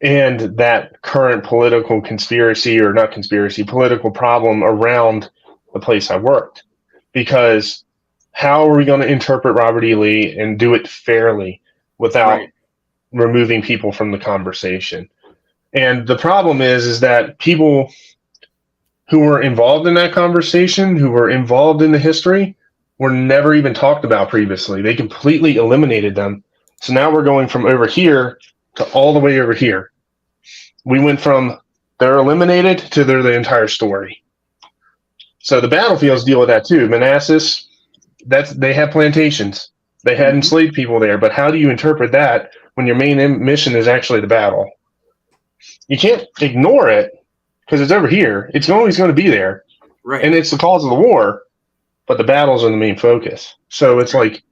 and that current political political problem around the place I worked. Because how are we going to interpret Robert E. Lee and do it fairly without removing people from the conversation? And the problem is that people who were involved in that conversation, who were involved in the history, were never even talked about previously. They completely eliminated them. So now we're going from over here to all the way over here. We went from they're eliminated to they're the entire story. So the battlefields deal with that too. Manassas, they have plantations. They had enslaved people there, but how do you interpret that when your main mission is actually the battle? You can't ignore it because it's over here. It's always going to be there. Right. And it's the cause of the war, but the battles are the main focus. So it's like,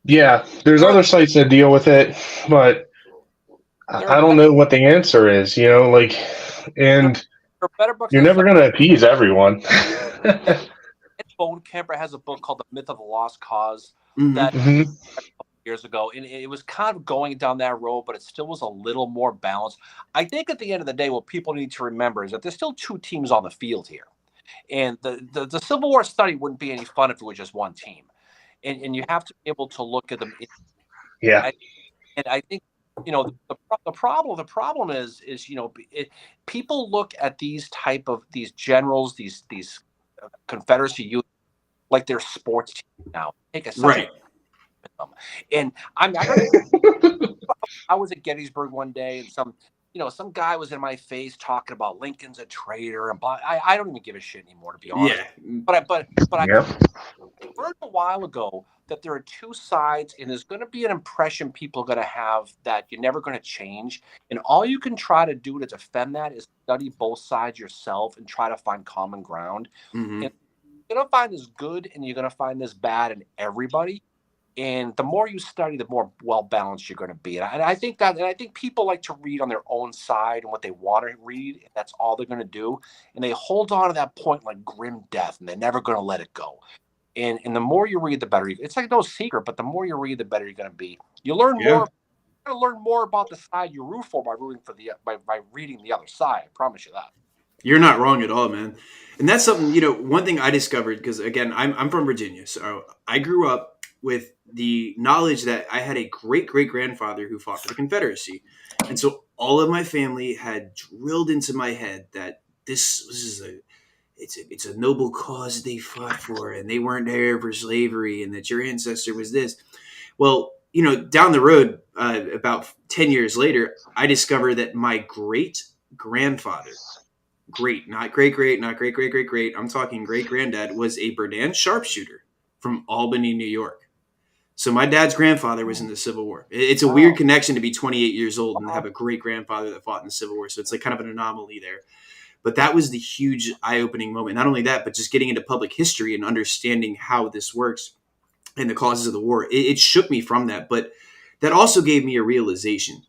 yeah, there's other sites that deal with it, but I don't know what the answer is, you know, like, and you're never going to appease everyone. Bone Kemper has a book called The Myth of the Lost Cause that years ago, and it was kind of going down that road, but it still was a little more balanced. I think at the end of the day, what people need to remember is that there's still two teams on the field here, and the Civil War study wouldn't be any fun if it was just one team, and you have to be able to look at them. Yeah, and I think, you know, the problem is you know, people look at these generals, these Confederacy youth, like they're sports teams now. Take a right. And I was at Gettysburg one day, and some guy was in my face talking about Lincoln's a traitor, and I don't even give a shit anymore, to be honest. Yeah. But I learned a while ago that there are two sides, and there's going to be an impression people are going to have that you're never going to change. And all you can try to do to defend that is study both sides yourself and try to find common ground. Mm-hmm. And you're going to find this good and you're going to find this bad in everybody. And the more you study, the more well-balanced you're going to be. And I think people like to read on their own side and what they want to read, and that's all they're going to do. And they hold on to that point like grim death, and they're never going to let it go. And the more you read, the better. It's like no secret, but the more you read, the better you're going to be. You learn more going to learn more about the side you root for by reading the other side. I promise you that. You're not wrong at all, man. And that's something, one thing I discovered, because again, I'm from Virginia. So I grew up with the knowledge that I had a great great grandfather who fought for the Confederacy. And so all of my family had drilled into my head that this is it's a noble cause they fought for, and they weren't there for slavery, and that your ancestor was this. Well, down the road, about 10 years later, I discovered that my great grandfather, not great, not great, I'm talking great granddad, was a Berdan sharpshooter from Albany, New York. So my dad's grandfather was in the Civil War. It's a weird connection to be 28 years old and have a great grandfather that fought in the Civil War. So it's like kind of an anomaly there. But that was the huge eye-opening moment. Not only that, but just getting into public history and understanding how this works and the causes of the war. It shook me from that. But that also gave me a realization.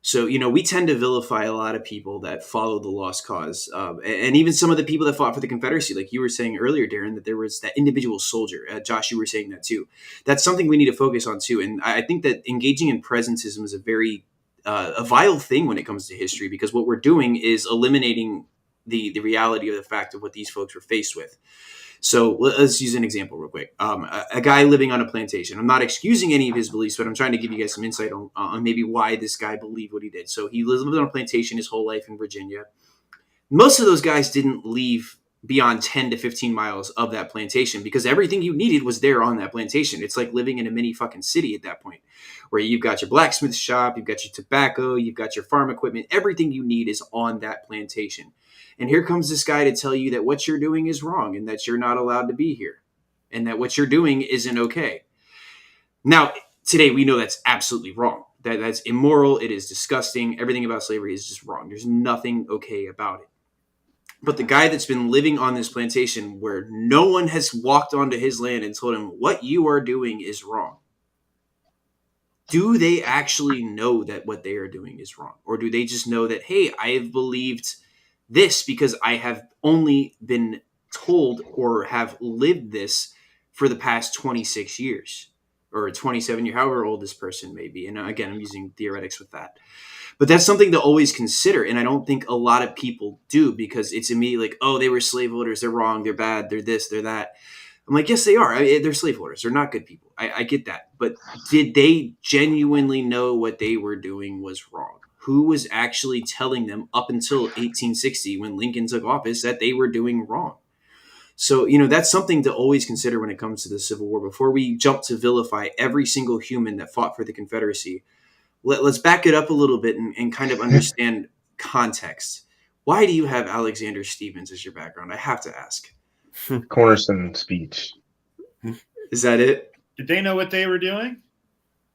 So, we tend to vilify a lot of people that follow the lost cause. And even some of the people that fought for the Confederacy, like you were saying earlier, Darren, that there was that individual soldier. Josh, you were saying that too. That's something we need to focus on too. And I think that engaging in presentism is a very a vile thing when it comes to history, because what we're doing is eliminating the reality of the fact of what these folks were faced with. So let's use an example real quick. A guy living on a plantation. I'm not excusing any of his beliefs, but I'm trying to give you guys some insight on maybe why this guy believed what he did. So he lived on a plantation his whole life in Virginia. Most of those guys didn't leave beyond 10 to 15 miles of that plantation because everything you needed was there on that plantation. It's like living in a mini fucking city at that point, where you've got your blacksmith shop, you've got your tobacco, you've got your farm equipment. Everything you need is on that plantation. And here comes this guy to tell you that what you're doing is wrong and that you're not allowed to be here and that what you're doing isn't okay. Now, today we know that's absolutely wrong. That's immoral. It is disgusting. Everything about slavery is just wrong. There's nothing okay about it. But the guy that's been living on this plantation where no one has walked onto his land and told him what you are doing is wrong. Do they actually know that what they are doing is wrong? Or do they just know that, hey, I have believed this because I have only been told or have lived this for the past 26 years or 27 years, however old this person may be. And again, I'm using theoretics with that. But that's something to always consider. And I don't think a lot of people do, because it's immediately like, oh, they were slave owners. They're wrong. They're bad. They're this, they're that. I'm like, yes, they are. They're slave owners. They're not good people. I get that. But did they genuinely know what they were doing was wrong? Who was actually telling them up until 1860 when Lincoln took office that they were doing wrong? So, that's something to always consider when it comes to the Civil War. Before we jump to vilify every single human that fought for the Confederacy, let's back it up a little bit and kind of understand context. Why do you have Alexander Stephens as your background? I have to ask. Cornerstone speech. Is that it? Did they know what they were doing?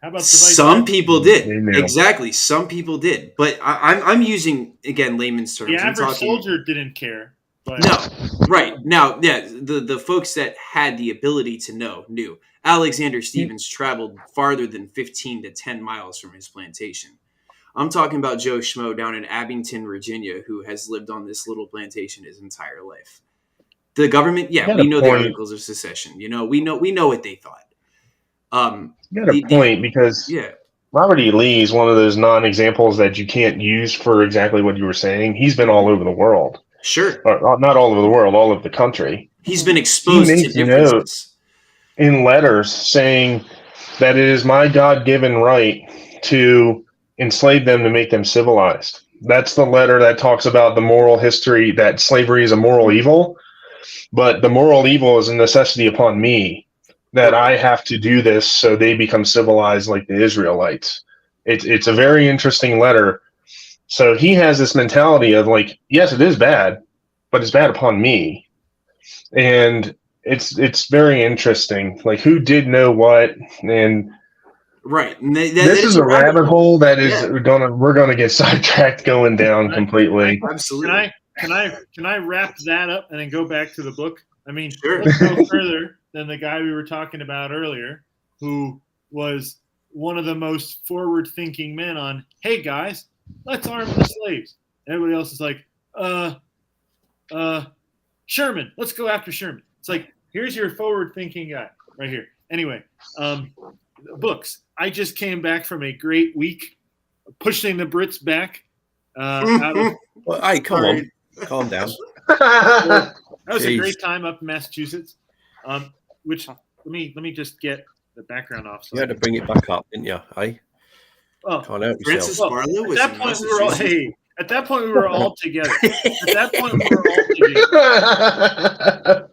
How about some people did? Exactly, some people did. But I'm using, again, layman's terms. The average soldier didn't care. But... No, right now, yeah, the folks that had the ability to know knew. Alexander Stephens traveled farther than 15 to 10 miles from his plantation. I'm talking about Joe Schmo down in Abington, Virginia, who has lived on this little plantation his entire life. The government, we know the Articles of Secession. We know what they thought. You got a point, because Robert E. Lee is one of those non-examples that you can't use for exactly what you were saying. He's been all over the world. Sure. Not all over the world, all over the country. He's been exposed to differences. In letters saying that it is my God-given right to enslave them to make them civilized. That's the letter that talks about the moral history, that slavery is a moral evil, but the moral evil is a necessity upon me, that I have to do this so they become civilized like the Israelites. It's a very interesting letter. So he has this mentality of like, yes, it is bad, but it's bad upon me. And it's very interesting. Like, who did know what? And right. This is a rabbit hole that is we're gonna get sidetracked going down completely. Absolutely. Can I wrap that up and then go back to the book? I mean, sure. Let's go further than the guy we were talking about earlier, who was one of the most forward-thinking men on, hey guys, let's arm the slaves. Everybody else is like, Sherman, let's go after Sherman. It's like, here's your forward-thinking guy right here. Anyway, books. I just came back from a great week pushing the Brits back out of. Well, hey, calm down. That was a great time up in Massachusetts. Which let me just get the background off. You had to bring it back up, didn't you? Hey, can't help yourself. Francis Barlow was at that point we were all at that point we were all together. At that point we were all together.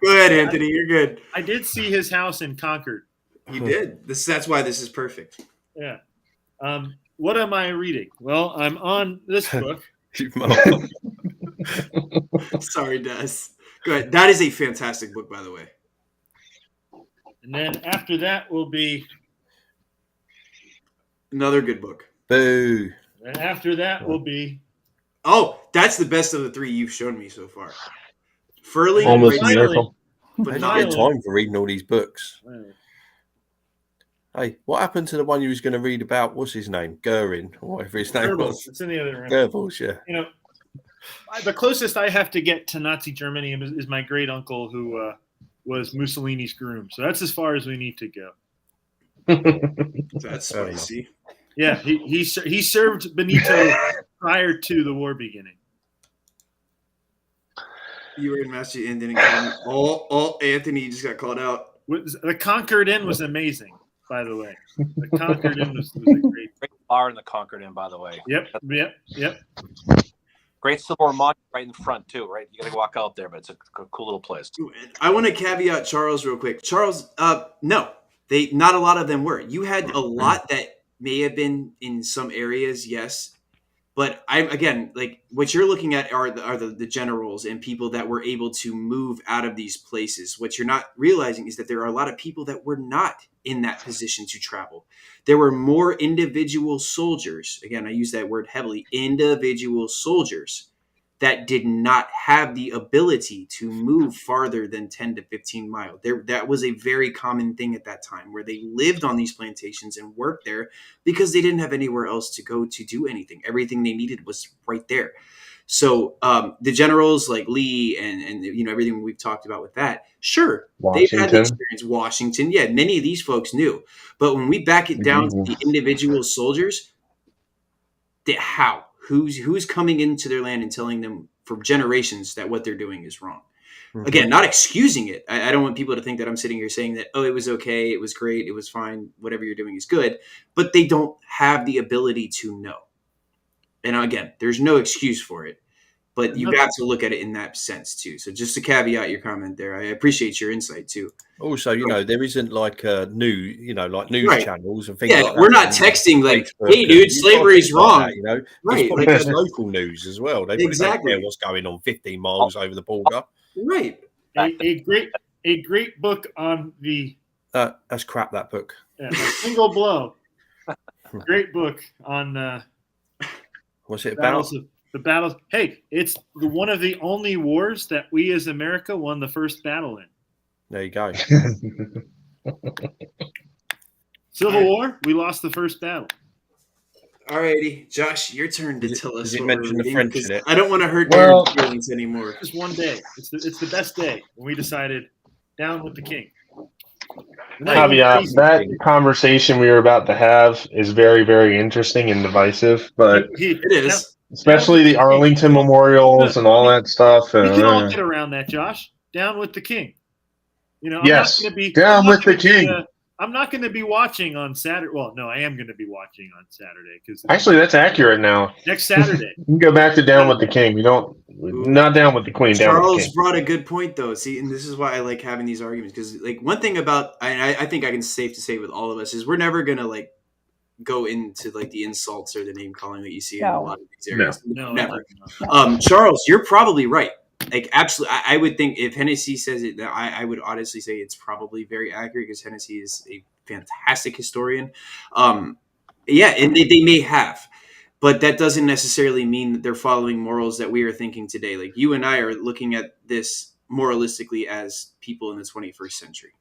Go ahead, Anthony. You're good. I did see his house in Concord. You did. That's why this is perfect. Yeah. What am I reading? Well, I'm on this book. Sorry, Des. Go ahead. That is a fantastic book, by the way. And then after that will be another good book. Boo. And after that will be. Oh, that's the best of the three you've shown me so far. Furling, almost a miracle. But not get time for reading all these books. Hey, what happened to the one you was going to read about? What's his name? Goering, or whatever his name was. It's in the other room. Goebbels, yeah. You know, the closest I have to get to Nazi Germany is my great uncle who was Mussolini's groom. So that's as far as we need to go. That's spicy. Yeah, he served Benito prior to the war beginning. You were in Massachusetts and didn't come. Oh, Anthony, you just got called out. The Concord Inn was amazing, by the way. The Concord Inn was a great bar in the Concord Inn, by the way. Yep. Great Civil War monument right in the front too, right? You got to walk out there, but it's a cool little place. I want to caveat Charles real quick. Charles, no, not a lot of them were. You had a lot that may have been in some areas, yes. But again, like what you're looking at are the generals and people that were able to move out of these places. What you're not realizing is that there are a lot of people that were not in that position to travel. There were more individual soldiers. Again, I use that word heavily, individual soldiers that did not have the ability to move farther than 10 to 15 miles. That was a very common thing at that time where they lived on these plantations and worked there because they didn't have anywhere else to go to do anything. Everything they needed was right there. So the generals like Lee and you know everything we've talked about with that, sure, they've had the experience. Washington, yeah, many of these folks knew. But when we back it down to the individual soldiers, how? Who's coming into their land and telling them for generations that what they're doing is wrong? Mm-hmm. Again, not excusing it. I don't want people to think that I'm sitting here saying that, oh, it was okay, it was great, it was fine, whatever you're doing is good. But they don't have the ability to know. And again, there's no excuse for it. But you got to look at it in that sense too. So just to caveat your comment there, I appreciate your insight too. Also, you know, there isn't like news channels and things like that. We're not texting like, hey, dude, slavery's wrong. That, you know, right? Like there's local news as well. They don't care what's going on 15 miles over the border. Right. A great book on the. That's crap. That book. Yeah, Single Blow. Great book on. What's it about? The battles. Hey, it's one of the only wars that we as America won the first battle in. There you go. Civil War, we lost the first battle. Alrighty, Josh, your turn to tell us. Did you mention the French in it? I don't want to hurt your feelings anymore. Just one day. It's the best day when we decided down with the king. Caveat, that conversation we were about to have is very, very interesting and divisive, but it is. Especially the Arlington memorials and all that stuff. We can all get around that, Josh. Down with the king. You know, yes, down with the king. I'm not going to be watching on Saturday. Well, no, I am going to be watching on Saturday because actually that's accurate now. Next Saturday, you can go back to down with the king. Not down with the queen. Charles brought a good point though. See, and this is why I like having these arguments because, like, one thing about I think I can safe to say with all of us is we're never going to like go into like the insults or the name calling that you see in a lot of these areas. No, never. Charles, you're probably right. Like, absolutely. I would think if Hennessy says it, I would honestly say it's probably very accurate because Hennessy is a fantastic historian. And they may have, but that doesn't necessarily mean that they're following morals that we are thinking today. Like, you and I are looking at this moralistically as people in the 21st century.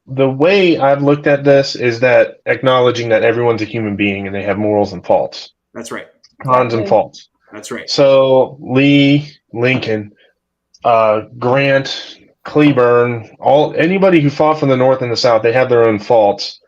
The way I've looked at this is that acknowledging that everyone's a human being and they have morals and faults. That's right. Cons and faults. That's right. So Lee, Lincoln, Grant, Cleburne, anybody who fought from the North and the South, they have their own faults.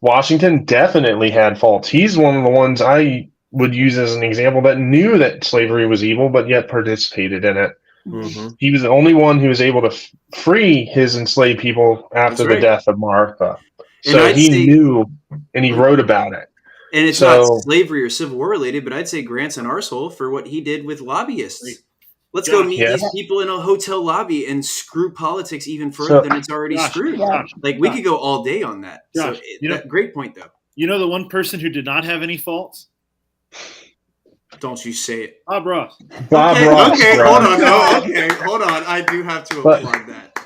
Washington definitely had faults. He's one of the ones I would use as an example that knew that slavery was evil, but yet participated in it. Mm-hmm. He was the only one who was able to free his enslaved people after the death of Martha. So he knew, and he wrote about it. And it's not slavery or Civil War related, but I'd say Grant's an arsehole for what he did with lobbyists. Let's go meet these people in a hotel lobby and screw politics even further than it's already screwed. We could go all day on that. Josh, Great point, though. You know the one person who did not have any faults? Don't you say it. Bob Ross. Ross. Okay, hold on. No, okay, hold on. I do have to applaud that.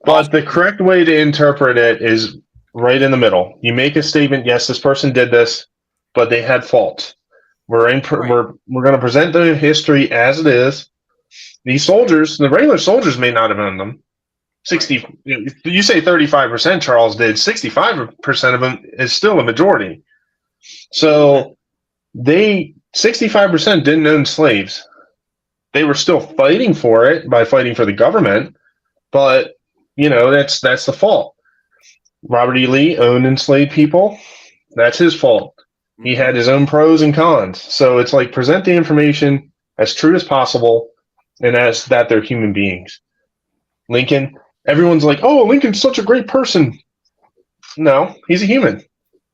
But the correct way to interpret it is right in the middle. You make a statement, yes, this person did this, but they had faults. We're going to present the history as it is. These soldiers, the regular soldiers may not have owned them. 60, you say 35%, Charles did. 65% of them is still a majority. So 65% didn't own slaves. They were still fighting for it by fighting for the government, but that's the fault. Robert E. Lee owned enslaved people. That's his fault. He had his own pros and cons. So it's like present the information as true as possible and as that they're human beings. Lincoln, everyone's like, oh, Lincoln's such a great person. No, he's a human.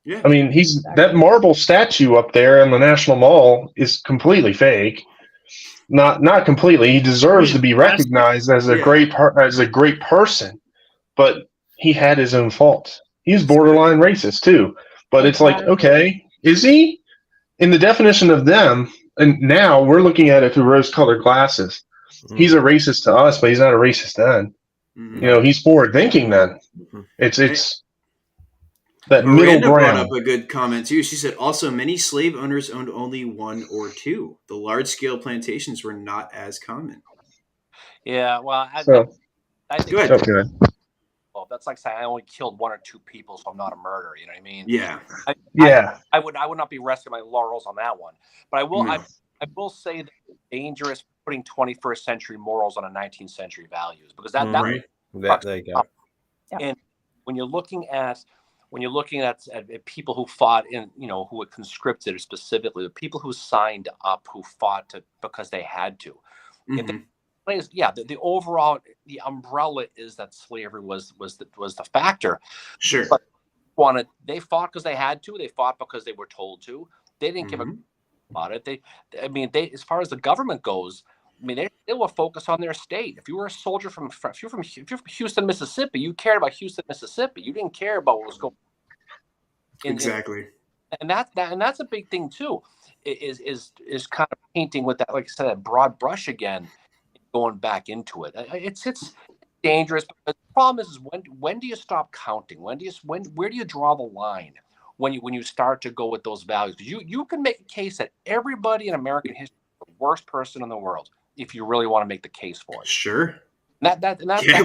Yeah. I mean, that marble statue up there in the National Mall is completely fake. Not completely. He deserves to be recognized as a great person, but he had his own faults. He's borderline racist too. But it's like, okay, is he? In the definition of them, and now we're looking at it through rose-colored glasses. Mm-hmm. He's a racist to us, but he's not a racist then. Mm-hmm. He's forward-thinking then. Mm-hmm. It's that Miranda middle ground. Brought up a good comment too. She said, also, many slave owners owned only one or two. The large-scale plantations were not as common. Yeah, well, I think go ahead. Okay. Well, that's like saying I only killed one or two people, so I'm not a murderer. You know what I mean? Yeah. I would not be resting my laurels on that one. But I will. No. I will say that it's dangerous putting 21st century morals on a 19th century values, because that there you go. And when you're looking at people who fought in, who were conscripted specifically, the people who signed up, who fought because they had to. Mm-hmm. The overall, the umbrella is that slavery was the factor. Sure. But they fought because they had to. They fought because they were told to. They didn't give a about it. They, as far as the government goes, they were focused on their state. If you were a soldier if you're from Houston, Mississippi, you cared about Houston, Mississippi. You didn't care about what was going on. Exactly. And that's a big thing too. Is kind of painting with that, like I said, that broad brush again. Going back into it, it's dangerous. But the problem is when do you stop counting? Where do you draw the line when you start to go with those values? You can make a case that everybody in American history is the worst person in the world if you really want to make the case for it. Sure.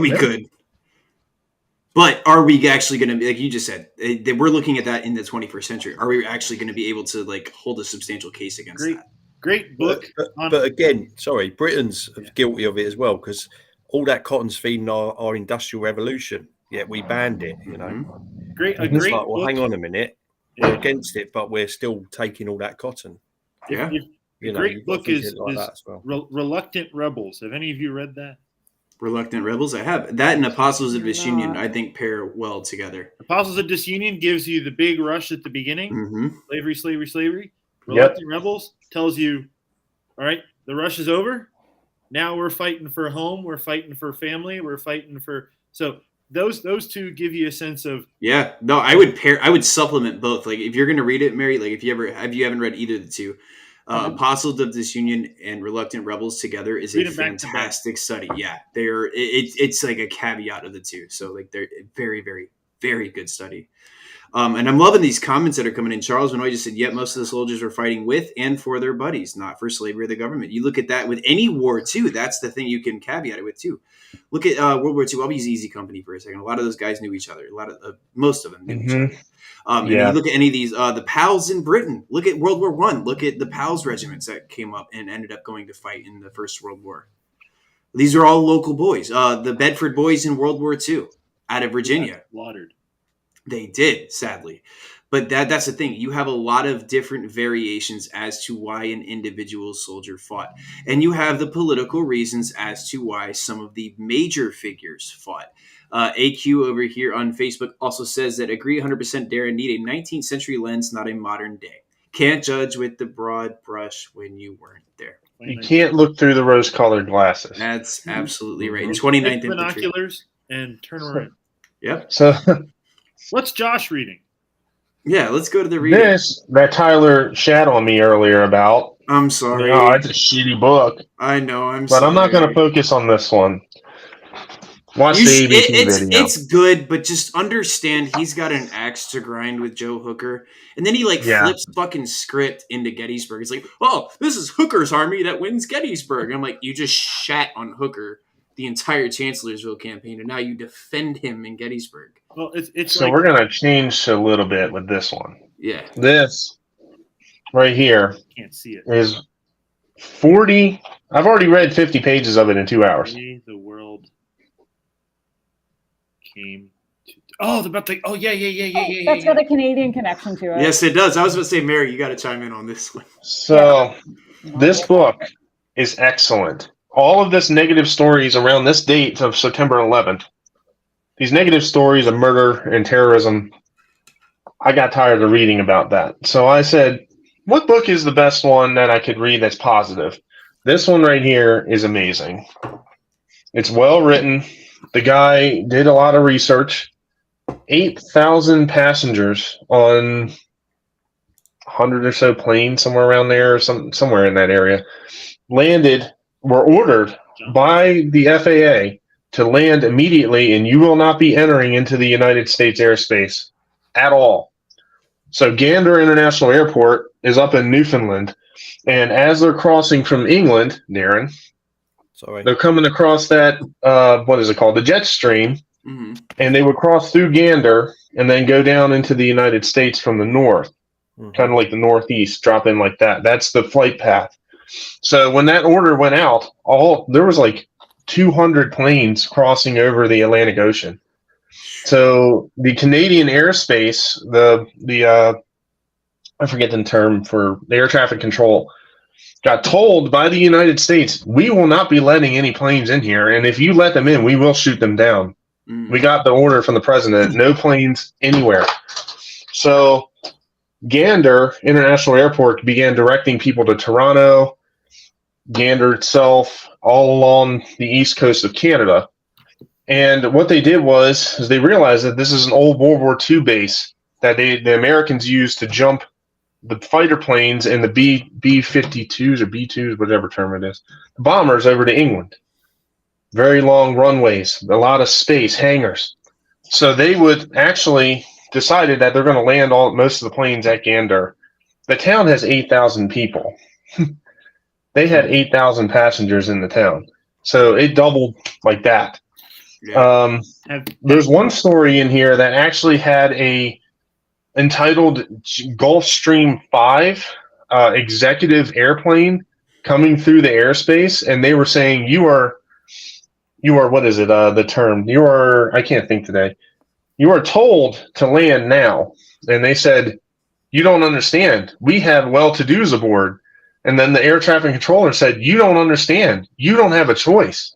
We could. But are we actually going to be, like you just said, we're looking at that in the 21st century? Are we actually going to be able to hold a substantial case against that? Great book. But again, Britain's guilty of it as well, because all that cotton's feeding our industrial revolution. Yet we banned it, Great. Well, hang on a minute. We're against it, but we're still taking all that cotton. Great book is Reluctant Rebels. Have any of you read that? Reluctant Rebels? I have. That and Apostles of Disunion, I think, pair well together. Apostles of Disunion gives you the big rush at the beginning. Mm-hmm. Slavery. Reluctant Rebels tells you, all right, the rush is over. Now we're fighting for home. We're fighting for family. We're fighting for. So those two give you a sense of. Yeah, no, I would supplement both. Like if you're going to read it, Mary, like if you haven't read either of the two, Apostles of Disunion and Reluctant Rebels together is a fantastic study. Yeah, it's like a caveat of the two. So like they're very, very, very good study. And I'm loving these comments that are coming in. Charles Benoit just said, yet most of the soldiers were fighting with and for their buddies, not for slavery or the government. You look at that with any war, too. That's the thing you can caveat it with, too. Look at World War II. I'll use Easy Company for a second. A lot of those guys knew each other. Most of them knew each other. And you look at any of these, the PALs in Britain. Look at World War I. Look at the PALs regiments that came up and ended up going to fight in the First World War. These are all local boys. The Bedford boys in World War II out of Virginia. Slaughtered. They did, sadly. But that's the thing. You have a lot of different variations as to why an individual soldier fought. And you have the political reasons as to why some of the major figures fought. AQ over here on Facebook also says that agree 100%, Darren, need a 19th century lens, not a modern day. Can't judge with the broad brush when you weren't there. You can't look through the rose-colored glasses. That's absolutely right. Take 29th infantry. binoculars and turn around. Yep. So What's Josh reading? Yeah, let's go to the reading. this that Tyler shat on me earlier about. I'm sorry. Oh, it's a shitty book. I know. I'm But sorry. I'm not going to focus on this one. Watch the ABC video. It's good, but just understand he's got an axe to grind with Joe Hooker. And then he flips fucking script into Gettysburg. It's like, oh, this is Hooker's army that wins Gettysburg. I'm like, you just shat on Hooker the entire Chancellorsville campaign, and now you defend him in Gettysburg. Well, it's so we're going to change a little bit with this one. Yeah. This right here can't see it. Is 40. I've already read 50 pages of it in 2 hours. The world came to. Oh, about the. Oh, yeah. That's got a Canadian connection to it. Yes, it does. I was going to say, Mary, you got to chime in on this one. So, this book is excellent. All of this negative stories around this date of September 11th, these negative stories of murder and terrorism, I got tired of reading about that. So I said, what book is the best one that I could read that's positive? This one right here is amazing. It's well written. The guy did a lot of research. 8,000 passengers on 100 or so planes, somewhere around there, or somewhere in that area, were ordered by the FAA to land immediately, and you will not be entering into the United States airspace at all. So Gander International Airport is up in Newfoundland, and as they're crossing from England, Darren, they're coming across that, what is it called, the jet stream, and they would cross through Gander and then go down into the United States from the north, kind of like the northeast, drop in like that. That's the flight path. So when that order went out, there was like 200 planes crossing over the Atlantic Ocean. So the Canadian airspace, the I forget the term for the air traffic control, got told by the United States, we will not be letting any planes in here, and if you let them in, we will shoot them down. We got the order from the president, no planes anywhere. So Gander International Airport began directing people to Toronto, Gander itself, all along the east coast of Canada. And what they did was they realized that this is an old World War II base that the Americans used to jump the fighter planes and the B-52s or B-2s, whatever term it is, bombers over to England. Very long runways, a lot of space, hangars. So they would actually decided that they're going to land most of the planes at Gander. The town has 8,000 people. They had 8,000 passengers in the town. So it doubled like that. Yeah. There's one story in here that actually had entitled Gulfstream 5 executive airplane coming through the airspace, and they were saying you are what is it, the term, I can't think today, you are told to land now. And they said, you don't understand, we have well-to-dos aboard. And then the air traffic controller said, you don't understand, you don't have a choice.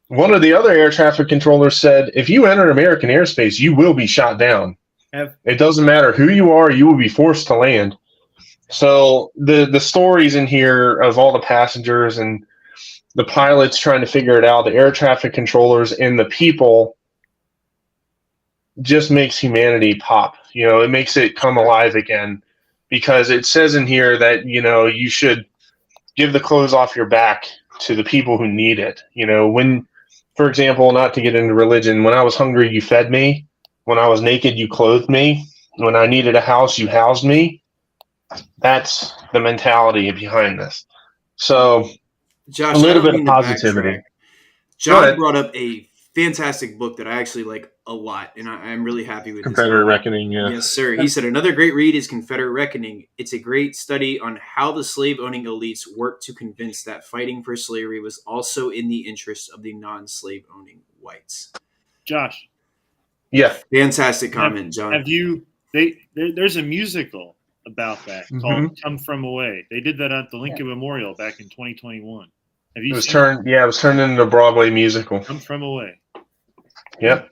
One of the other air traffic controllers said, if you enter American airspace, you will be shot down. It doesn't matter who you are, you will be forced to land. So the stories in here of all the passengers and the pilots trying to figure it out, the air traffic controllers and the people, just makes humanity pop. It makes it come alive again, because it says in here that, you should give the clothes off your back to the people who need it. When, for example, not to get into religion, when I was hungry, you fed me. When I was naked, you clothed me. When I needed a house, you housed me. That's the mentality behind this. So, Josh, a little bit of positivity. John brought up a fantastic book that I actually like a lot, and I'm really happy with Confederate Reckoning. Yeah. Yes, sir. He said another great read is Confederate Reckoning. It's a great study on how the slave-owning elites worked to convince that fighting for slavery was also in the interest of the non-slave-owning whites. Josh, Yeah. Fantastic comment, John. Have you? There's a musical about that called "Come From Away." They did that at the Lincoln Memorial back in 2021. Have you seen it? Yeah, it was turned into a Broadway musical. "Come From Away." Yep.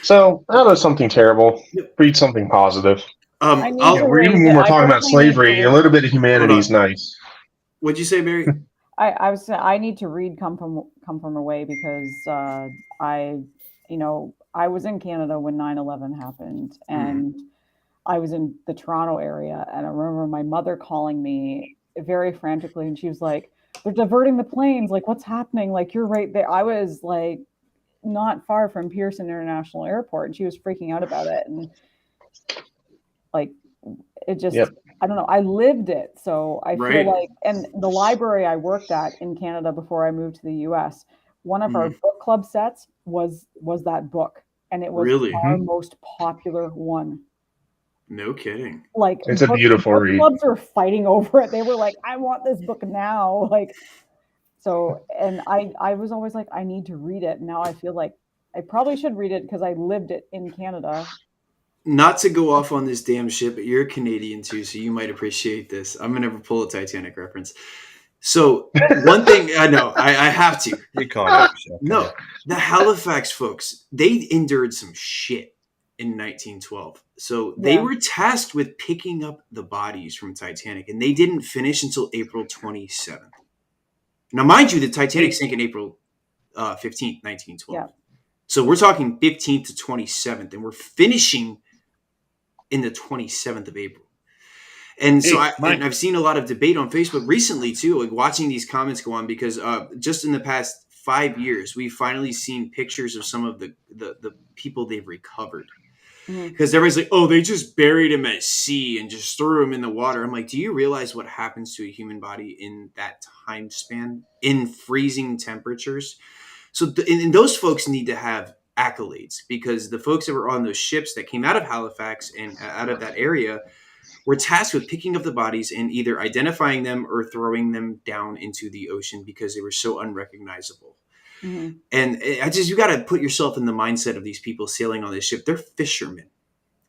So out of something terrible, read something positive. I need to read even when we're talking about slavery, a little bit of humanity is nice. What'd you say, Mary? I was saying I need to read Come From Away because I was in Canada when 9/11 happened, and I was in the Toronto area, and I remember my mother calling me very frantically, and she was like, "They're diverting the planes. Like, what's happening? Like, you're right there." I was like not far from Pearson International Airport, and she was freaking out about it, and like it just I don't know, I lived it, so I feel like, and the library I worked at in Canada before I moved to the US, one of our book club sets was that book, and it was our most popular one. No kidding. Like, it's a beautiful read. Clubs were fighting over it. They were like, I want this book now. Like, so, and I was always like, I need to read it. Now I feel like I probably should read it because I lived it in Canada. Not to go off on this damn shit, but you're a Canadian too, so you might appreciate this. I'm gonna pull a Titanic reference. So one thing I know, I have to. You can't. No, the Halifax folks, they endured some shit in 1912. So they were tasked with picking up the bodies from Titanic, and they didn't finish until April 27th. Now, mind you, the Titanic sank in April 15th, 1912. Yeah. So we're talking 15th to 27th, and we're finishing in the 27th of April. And so I've seen a lot of debate on Facebook recently too, like watching these comments go on, because just in the past 5 years, we've finally seen pictures of some of the people they've recovered. Because everybody's like, oh, they just buried him at sea and just threw him in the water. I'm like, do you realize what happens to a human body in that time span, in freezing temperatures? So and those folks need to have accolades, because the folks that were on those ships that came out of Halifax and out of that area were tasked with picking up the bodies and either identifying them or throwing them down into the ocean because they were so unrecognizable. And you got to put yourself in the mindset of these people sailing on this ship. They're fishermen,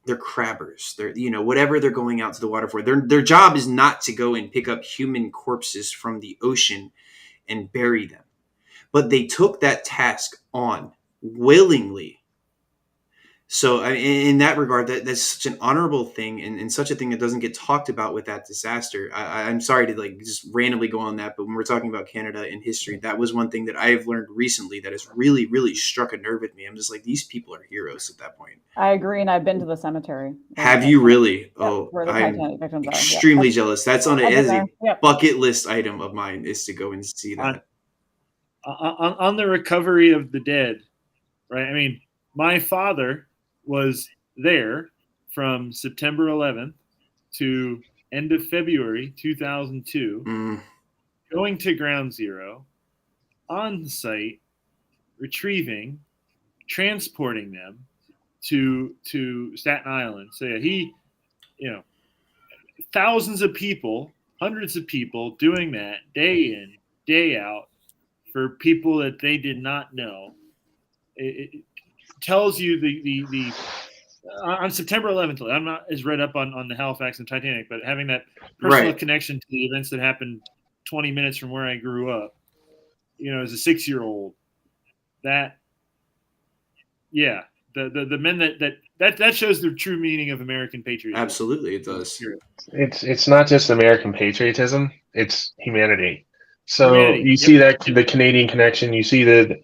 they're crabbers, they're, whatever they're going out to the water for. Their job is not to go and pick up human corpses from the ocean and bury them. But they took that task on willingly. So in that regard, that's such an honorable thing, and such a thing that doesn't get talked about with that disaster. I'm sorry to just randomly go on that, but when we're talking about Canada and history, that was one thing that I have learned recently that has really, really struck a nerve with me. I'm just like, these people are heroes at that point. I agree, and I've been to the cemetery. Have you really? Yeah, where the Titanic victims are. Extremely jealous. That's on a bucket list item of mine, is to go and see that. On the recovery of the dead, right? I mean, my father was there from September 11th to end of February 2002, going to Ground Zero, on site, retrieving, transporting them to Staten Island. So he, thousands of people, hundreds of people doing that day in, day out for people that they did not know. It tells you the on September 11th. I'm not as read up on the Halifax and Titanic, but having that personal connection to the events that happened 20 minutes from where I grew up, as a 6-year-old, the men that shows the true meaning of American patriotism. Absolutely, it does. It's not just American patriotism; it's humanity. So you see that the Canadian connection, you see the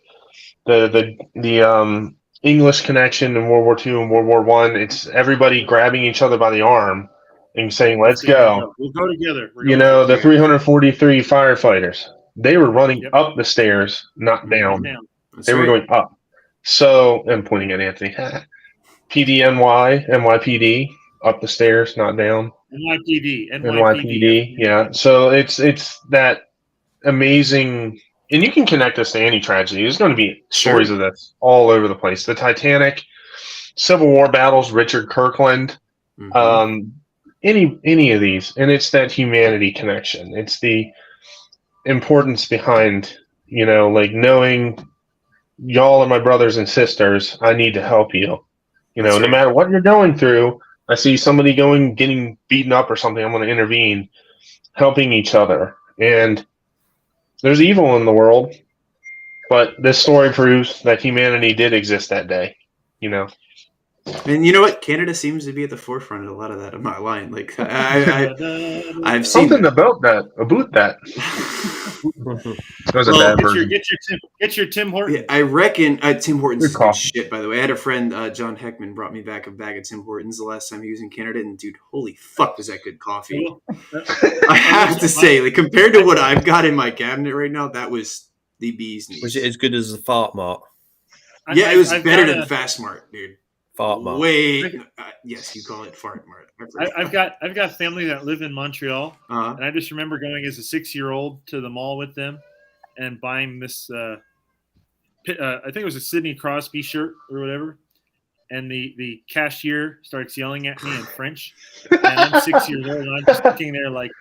English connection in World War II and World War I. It's everybody grabbing each other by the arm and saying, "Let's go." We'll go together. The 343 firefighters, they were running up the stairs, not down. They were going up. So, I'm pointing at Anthony. NYPD, up the stairs, not down. NYPD. Yeah. So it's that amazing. And you can connect this to any tragedy. There's going to be stories of this all over the place. The Titanic, Civil War battles, Richard Kirkland, any of these. And it's that humanity connection. It's the importance behind, knowing y'all are my brothers and sisters. I need to help you. That's No right. matter what you're going through, I see somebody getting beaten up or something, I'm going to intervene, helping each other. And there's evil in the world, but this story proves that humanity did exist that day. And you know what? Canada seems to be at the forefront of a lot of that. I'm not lying. Like I've seen Something that. about that. That was a Well, bad version. Get your Tim Hortons. yeah, I reckon Tim Hortons Good is good coffee. shit. By the way, I had a friend, John Heckman, brought me back a bag of Tim Hortons the last time he was in Canada, and dude, holy fuck, was that good coffee! I have to say, like compared to what I've got in my cabinet right now, that was the bee's knees. Was it as good as the Fart Mart? Yeah, it was better than Fast Mart, dude. Fart Mart. Wait, yes, you call it Fart Mart. I've got family that live in Montreal, Uh-huh. and I just remember going as a 6-year-old to the mall with them and buying this. I think it was a Sidney Crosby shirt or whatever, and the cashier starts yelling at me in French, and I'm 6 years old, and I'm just sitting there like,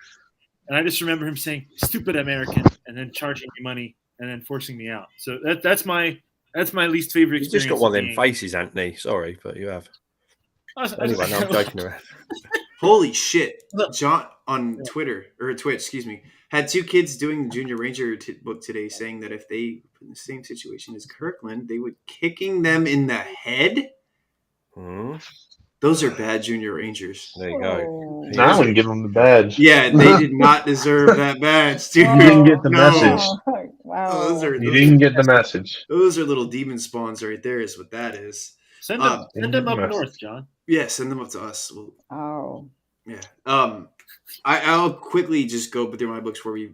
and I just remember him saying "stupid American" and then charging me money and then forcing me out. So that's my least favorite experience. You just got one of them faces, Anthony. Sorry, but you have. Anyway, no, I'm joking around. Holy shit. John on Twitter, or Twitch, excuse me, had 2 kids doing the Junior Ranger book today saying that if they put in the same situation as Kirkland, they would kicking them in the head. Those are bad Junior Rangers. There you go. I wouldn't give them the badge. Yeah, they did not deserve that badge, dude. You didn't get the message. Wow. You didn't get the message. Those are little demon spawns right there is what that is. Send them up north, John. Yeah, send them up to us. Yeah. I'll quickly just go through my books before we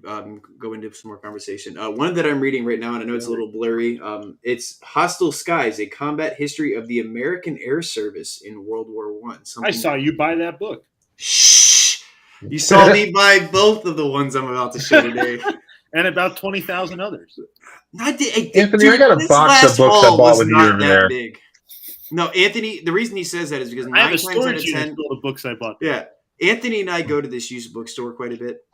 go into some more conversation. One that I'm reading right now, and I know it's a little blurry. It's Hostile Skies: A Combat History of the American Air Service in World War I. I saw you buy that book. Shh! You saw me buy both of the ones I'm about to show today. And about 20,000 others. Anthony, I got a box of books I bought with you over there. Big. No, Anthony, the reason he says that is because 9 I have a times out of storage 10 unit full of books I bought. Yeah. Anthony and I go to this used bookstore quite a bit.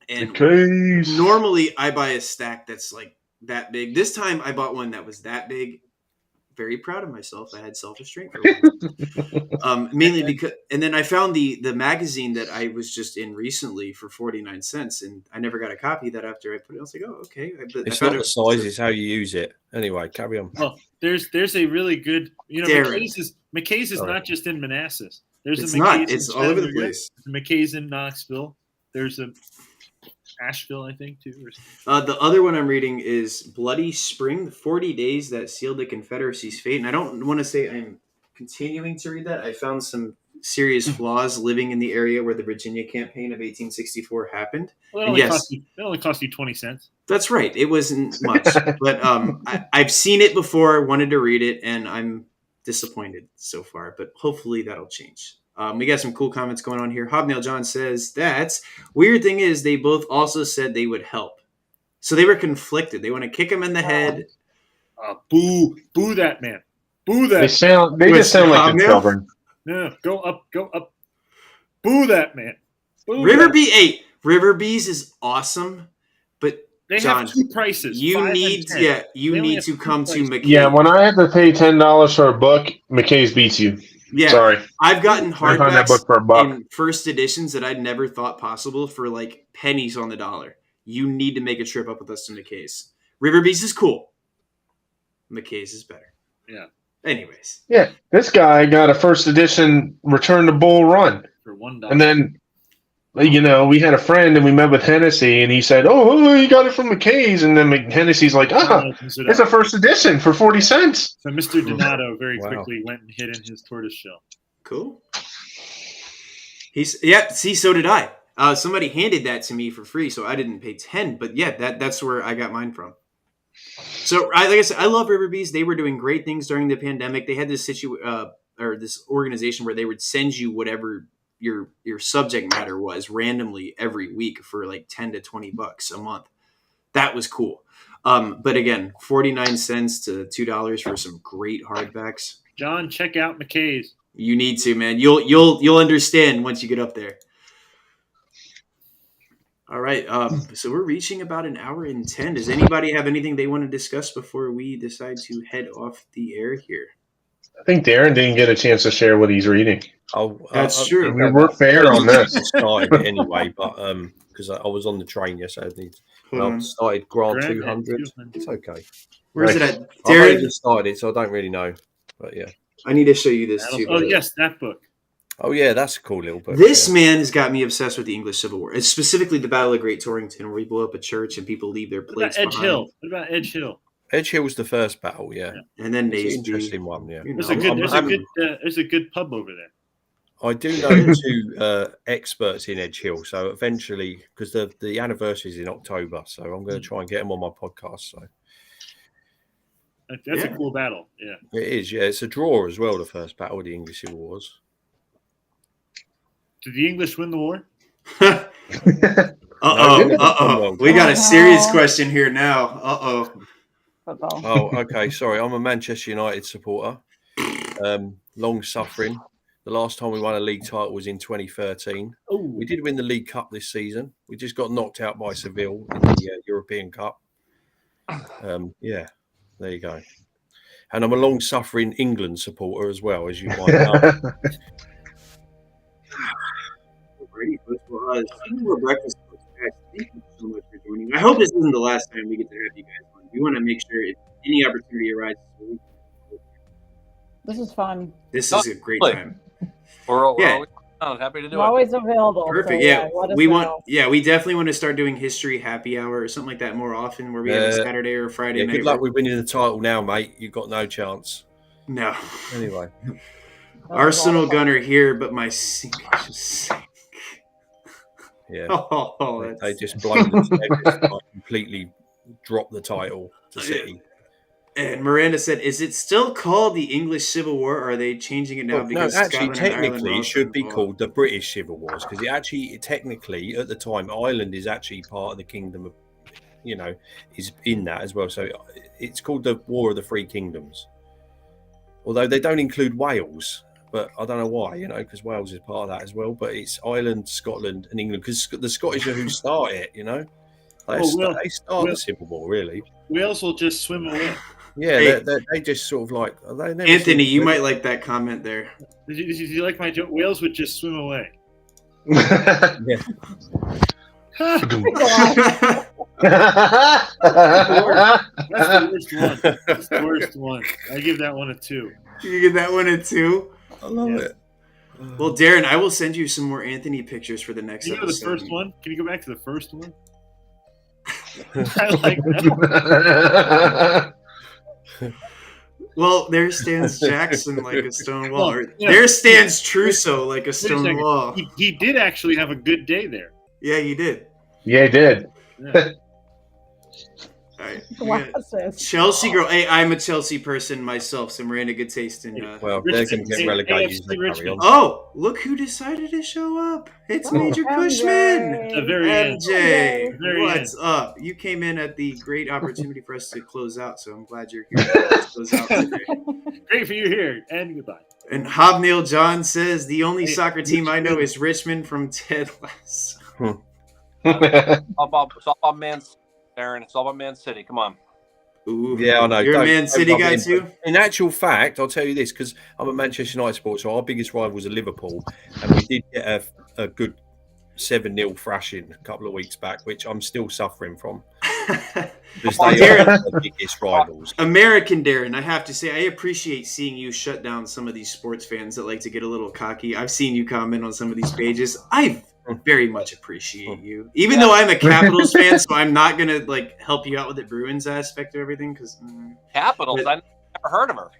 And case. Normally I buy a stack that's like that big. This time I bought one that was that big. Very proud of myself. I had self-restraint for once. Mainly because, and then I found the magazine that I was just in recently for 49 cents, and I never got a copy of that after I put it. I was like, oh, okay. It's not the size, it's how you use it. Anyway, carry on. Well, there's a really good, McKay's is not just in Manassas. There's it's a McKay's not. It's all over the place. There's a McKay's in Knoxville. There's a Asheville, I think, too. The other one I'm reading is Bloody Spring, 40 Days That Sealed the Confederacy's Fate. And I don't want to say I'm continuing to read that. I found some serious flaws living in the area where the Virginia campaign of 1864 happened. Well, it only cost you 20 cents. That's right. It wasn't much. But I've seen it before, wanted to read it, and I'm disappointed so far. But hopefully that'll change. We got some cool comments going on here. Hobnail John says that weird thing is they both also said they would help. So they were conflicted. They want to kick him in the head. Boo that man. Boo that. They just sound like the children. No, go up. Boo that man. Boo River Bees is awesome, but they John, have 2 prices. You need to come to McKay. Yeah, when I have to pay $10 for a book, McKay's beats you. Yeah, sorry. I've gotten hardbacks that book for $1 in first editions that I'd never thought possible for like pennies on the dollar. You need to make a trip up with us to McKay's. River Bees is cool. McKay's is better. Yeah. Anyways. Yeah, this guy got a first edition Return to Bull Run for $1. And then, we had a friend and we met with Hennessy, and he said, "Oh, he got it from McKay's." And then Hennessy's like, it's a first edition for 40 cents. So Mr. Donato very quickly went and hid in his tortoise shell. Cool. So did I. Somebody handed that to me for free, so I didn't pay 10. But yeah, that's where I got mine from. So, like I said, I love River Bees. They were doing great things during the pandemic. They had this this organization where they would send you whatever your subject matter was randomly every week for like $10 to $20 a month. That was cool. But again, 49 cents to $2 for some great hardbacks. John, check out McKay's. You need to, man. You'll understand once you get up there. All right. So we're reaching about an hour and 10. Does anybody have anything they want to discuss before we decide to head off the air here? I think Darren didn't get a chance to share what he's reading. Oh, That's true. We're fair on this. I started it anyway, but because I was on the train yesterday, and I've started Grant 200. It's okay. Where is it at? I've only Darren, just started it, so I don't really know. But yeah. I need to show you this too. Oh yes, that book. Oh yeah, that's a cool little book. This man has got me obsessed with the English Civil War. It's specifically the Battle of Great Torrington, where we blow up a church and people leave their plates Edge behind. Hill. What about Edge Hill? Edge Hill was the first battle, yeah. And then It's an Naseby. interesting one, yeah. You know, There's a good pub over there. I do know two experts in Edge Hill, so eventually, because the anniversary is in October, so I'm going to try and get them on my podcast. So That's a cool battle. Yeah, it is. Yeah, it's a draw as well. The first battle of the English Civil Wars. Did the English win the war? Uh-oh. We got a serious question here now. Football. Oh, okay. Sorry, I'm a Manchester United supporter. Long suffering. The last time we won a league title was in 2013. Oh, We did win the League Cup this season. We just got knocked out by Seville in the European Cup. Yeah, there you go. And I'm a long-suffering England supporter as well, as you might know. Breakfast. Thank you so much for joining. I hope this isn't the last time we get to have you guys on. We want to make sure if any opportunity arises. This is fun. This is a great time. We're always happy to do I'm always available. Perfect. So, Yeah, let us we know. we definitely want to start doing history happy hour or something like that more often, where we have a Saturday or a Friday night. Good luck with winning the title now, mate. You've got no chance. No. Anyway, Arsenal gunner here, but my sink just. Yeah, Oh, they just blow the completely drop the title to City. And Miranda said, "Is it still called the English Civil War? Or are they changing it now? Well, Because no, actually, Scotland and Ireland technically, are it also should be involved?" called the British Civil Wars because technically, at the time, Ireland is actually part of the Kingdom of, is in that as well. So it's called the War of the Three Kingdoms. Although they don't include Wales, but I don't know why, because Wales is part of that as well. But it's Ireland, Scotland, and England because the Scottish are who start it. They start the Civil War really. Wales will just swim away. Yeah, Hey. they just sort of like Anthony, you might like that comment there. Did you like my joke? Wales would just swim away. Yeah. That's the worst one. That's the worst one. I give that one a 2. You give that one a 2? I love it. Well, Darren, I will send you some more Anthony pictures for the next Can you go to the episode. first one? Can you go back to the first one? I like that. Well, there stands Jackson like a stone wall. Or Yeah. there stands Trousseau like a Wait a stone second. wall. He did actually have a good day there. Yeah, you did. Yeah, he did. Yeah. All right. Glasses. Chelsea girl. Hey, I'm a Chelsea person myself, so Miranda, good taste in. Well, they're going to get relegated. AFC They carry Richmond. on. Oh, look who decided to show up. It's Major Cushman. At the very end. MJ, Very what's up? You came in at the great opportunity for us to close out, so I'm glad you're here to help us close out today. Great for you here, and goodbye. And Hobnail John says the only soccer team I know is Richmond from Ted Lasso. It's all about Man City, Aaron. It's all about Man City. Come on. Ooh, Yeah, I know. You're a Don't- Man don't City rub it guy in. too? In actual fact, I'll tell you this because I'm a Manchester United supporter, so our biggest rivals are Liverpool, and we did get a good 7-0 thrashing a couple of weeks back, which I'm still suffering from because they are the biggest rivals. American Darren, I have to say, I appreciate seeing you shut down some of these sports fans that like to get a little cocky. I've seen you comment on some of these pages. I very much appreciate you, even though I'm a Capitals fan, so I'm not gonna like help you out with the Bruins aspect of everything because Capitals. I never heard of her.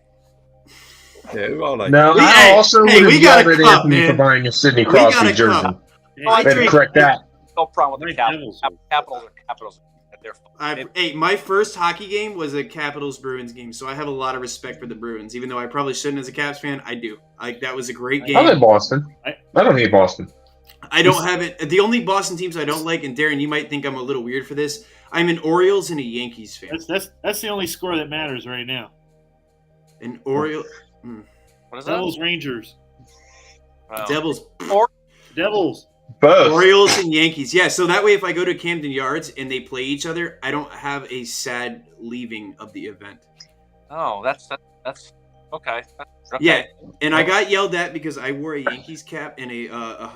Yeah, who are they? No, We- I hey, also hey, would we have got yelled a at cup, Anthony man. for buying a Sidney We got Crosby a jersey. cup. I Better drink- correct that. No problem with the Right, Capitals. Devils. Capitals are Capitals. They're Hey, my first hockey game was a Capitals Bruins game, so I have a lot of respect for the Bruins. Even though I probably shouldn't as a Caps fan, I do. Like that was a great I game. like Boston. I don't hate Boston. I don't have it. The only Boston teams I don't like, and Darren, you might think I'm a little weird for this. I'm an Orioles and a Yankees fan. That's the only score that matters right now. An Oriole, What is that? Devils, Rangers, Wow. Devils. Devils. Both. Orioles and Yankees. Yeah, so that way if I go to Camden Yards and they play each other, I don't have a sad leaving of the event. Oh, that's okay. Yeah, and I got yelled at because I wore a Yankees cap and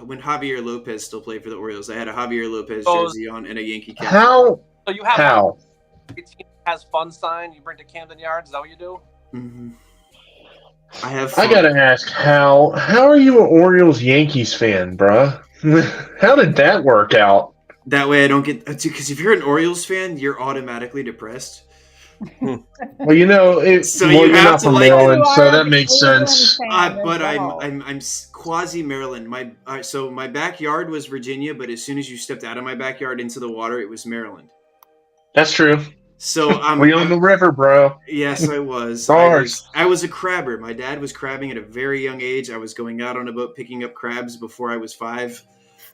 when Javier Lopez still played for the Orioles. I had a Javier Lopez jersey on and a Yankee cap. How? So you have How? Your team has fun sign you bring to Camden Yards. Is that what you do? Mm-hmm. I have fun. I gotta ask, how are you an Orioles Yankees fan, bruh? How did that work out? That way I don't get because if you're an Orioles fan, you're automatically depressed. Well, you know, So well, you you're have not to from like Maryland, You so are that a makes Cleveland sense. fan But as well. I'm quasi Maryland. So my backyard was Virginia, but as soon as you stepped out of my backyard into the water, it was Maryland. That's true. So We on the river, bro. Yes, I was. Stars. I was a crabber. My dad was crabbing at a very young age. I was going out on a boat picking up crabs before I was 5.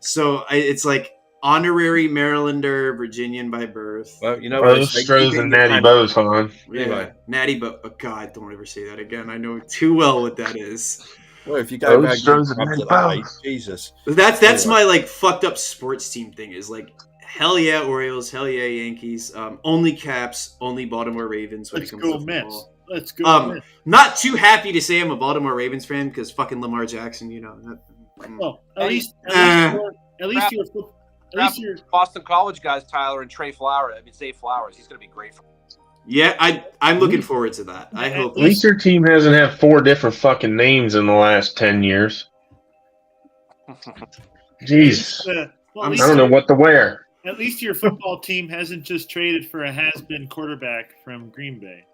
So it's like honorary Marylander, Virginian by birth. Well, you know what? Those Stros and Natty Bows, huh? Yeah, Anyway. Natty Bo. Oh, God, don't ever say that again. I know too well what that is. Well, if you go Those back Stros and Natty to that age, Bows. Jesus. That's Anyway. my like fucked up sports team thing is like hell yeah Orioles, hell yeah Yankees. Only Caps, only Baltimore Ravens when Let's it comes go to Mets. football. Let's go Mets. Not too happy to say I'm a Baltimore Ravens fan because fucking Lamar Jackson, you know. Well, Hey, at least you're Boston College guys, Tyler and Zay Flowers. He's going to be great for. Yeah, I'm looking forward to that. I hope. At least your team hasn't had 4 different fucking names in the last 10 years. Jeez. I don't know what to wear. At least your football team hasn't just traded for a has-been quarterback from Green Bay.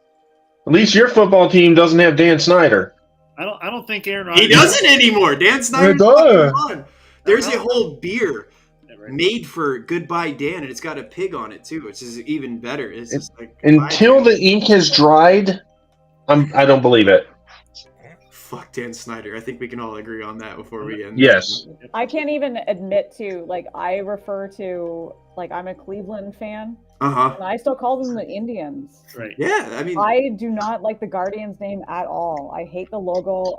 At least your football team doesn't have Dan Snyder. I don't think Aaron Rodgers. He doesn't anymore. Dan Snyder. There's a whole beer made for Goodbye Dan, and it's got a pig on it too, which is even better. It's just like until the ink has dried, I don't believe it. Fuck Dan Snyder. I think we can all agree on that before we end. Yes. I can't even admit to like I refer to like I'm a Cleveland fan. Uh-huh. And I still call them the Indians. Right. Yeah, I mean I do not like the Guardians name at all. I hate the logo.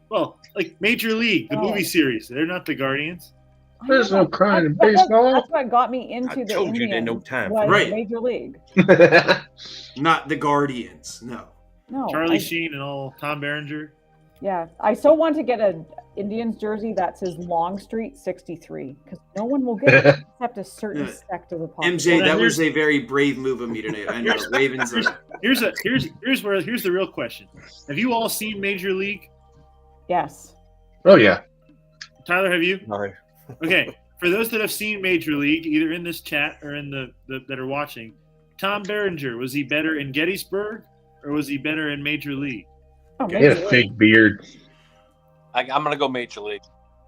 Well, like Major League, the movie series. They're not the Guardians. There's no crying in baseball. That's what got me into I the told you Indians. there's no time. Was Right. Major League. not the Guardians. No. No. Charlie Sheen and all Tom Berenger. Yeah, I still want to get a Indians jersey that says Long Street 63 because no one will get it except a certain sect of the population. MJ, that was a very brave move of me tonight. I know Ravens. Here's the real question. Have you all seen Major League? Yes. Oh yeah. Tyler, have you? No. Okay. For those that have seen Major League, either in this chat or in the that are watching, Tom Berenger, was he better in Gettysburg or was he better in Major League? Oh, He had a fake beard. I'm going to go Major League.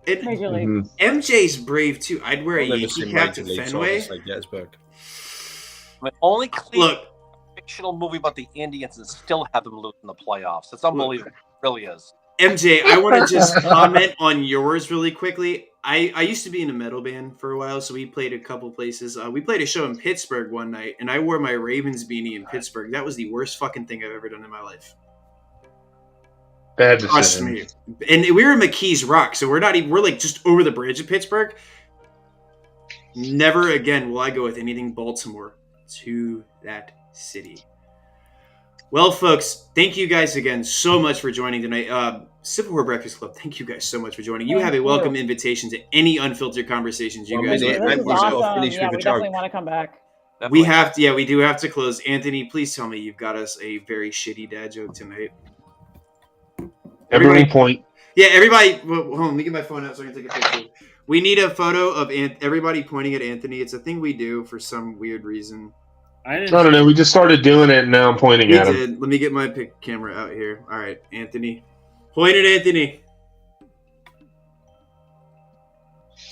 Major League. Mm-hmm. MJ's brave too. I'd wear a I've never Yankee seen cap to Major League, so Fenway. I'll say Gettysburg. I mean, only Cleveland Look, fictional movie about the Indians and still have them lose in the playoffs. It's unbelievable. It really is. MJ, I want to just comment on yours really quickly. I used to be in a metal band for a while, so we played a couple places. We played a show in Pittsburgh one night, and I wore my Ravens beanie in Pittsburgh. That was the worst fucking thing I've ever done in my life. Bad Trust decision. me. And we were in McKees Rock, so we're like just over the bridge of Pittsburgh. Never again will I go with anything Baltimore to that city. Well, folks, thank you guys again so much for joining tonight. Civil War Breakfast Club, thank you guys so much for joining. You have a welcome invitation to any unfiltered conversations you guys This want. is awesome. Yeah, we definitely want to come back. Definitely. We do have to close. Anthony, please tell me you've got us a very shitty dad joke tonight. Everybody point. Yeah, everybody, hold on, let me get my phone out so I can take a picture. We need a photo of everybody pointing at Anthony. It's a thing we do for some weird reason. I don't know. We just started doing it, and now I'm pointing We at him. did. Let me get my camera out here. All right, Anthony. Point at Anthony.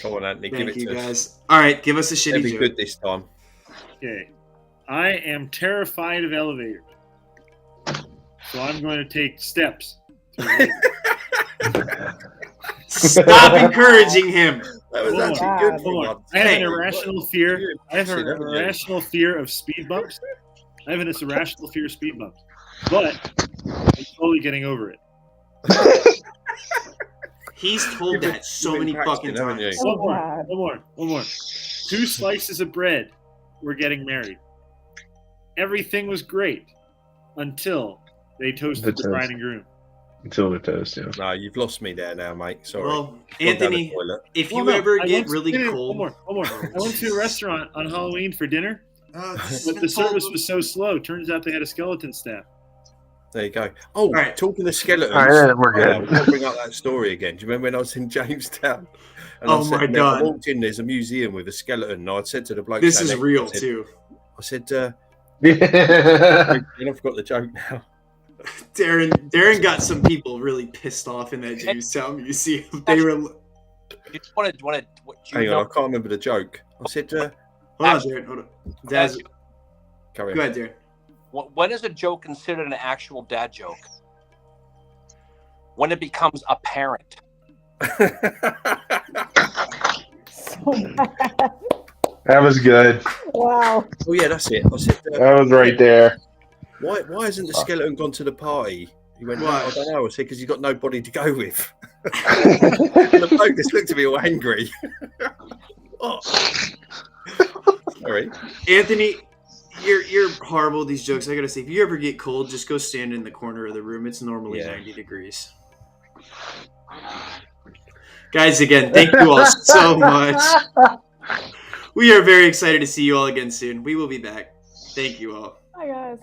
Come on, Anthony, give Thank it you, to us. guys. All right, give us a It'll shitty be joke. good this time. Okay. I am terrified of elevators. So I'm going to take steps. Stop encouraging him. That was Hold actually on. good. Hold on. I have an irrational fear. I have an irrational fear of speed bumps. I have an irrational fear of speed bumps. But I'm slowly getting over it. He's told that so many fucking times. Oh, One more. 2 slices of bread. We're getting married. Everything was great until they toasted the bride and groom. Until the toast, yeah. No, you've lost me there now, mate. Sorry. Well, Anthony, if you ever get really cold. One more. I went to a restaurant on Halloween for dinner, but the service was so slow. Turns out they had a skeleton staff. There you go. Oh, all right. Talking of skeletons. All right, we're good. I'll bring up that story again. Do you remember when I was in Jamestown? And my God. I walked in, there's a museum with a skeleton, and I said to the bloke, this is real, too. I said, I forgot the joke now. Darren got some people really pissed off in that Jamestown museum. They were. You just want to. Hang on, I can't remember the joke. I said, hold on, Darren. Hold on. Go ahead, Darren. When is a joke considered an actual dad joke? When it becomes apparent. so bad. That was good. Wow. Oh yeah, that's it. I said, that was right there. Why hasn't the skeleton gone to the party? He went, I don't know. I said, because he's got nobody to go with. And the bloke just looked at me all angry. Oh. Sorry. Anthony, you're horrible at these jokes. I gotta say, if you ever get cold, just go stand in the corner of the room. It's normally 90 degrees. Guys, again, thank you all so much. We are very excited to see you all again soon. We will be back. Thank you all. Hi, guys.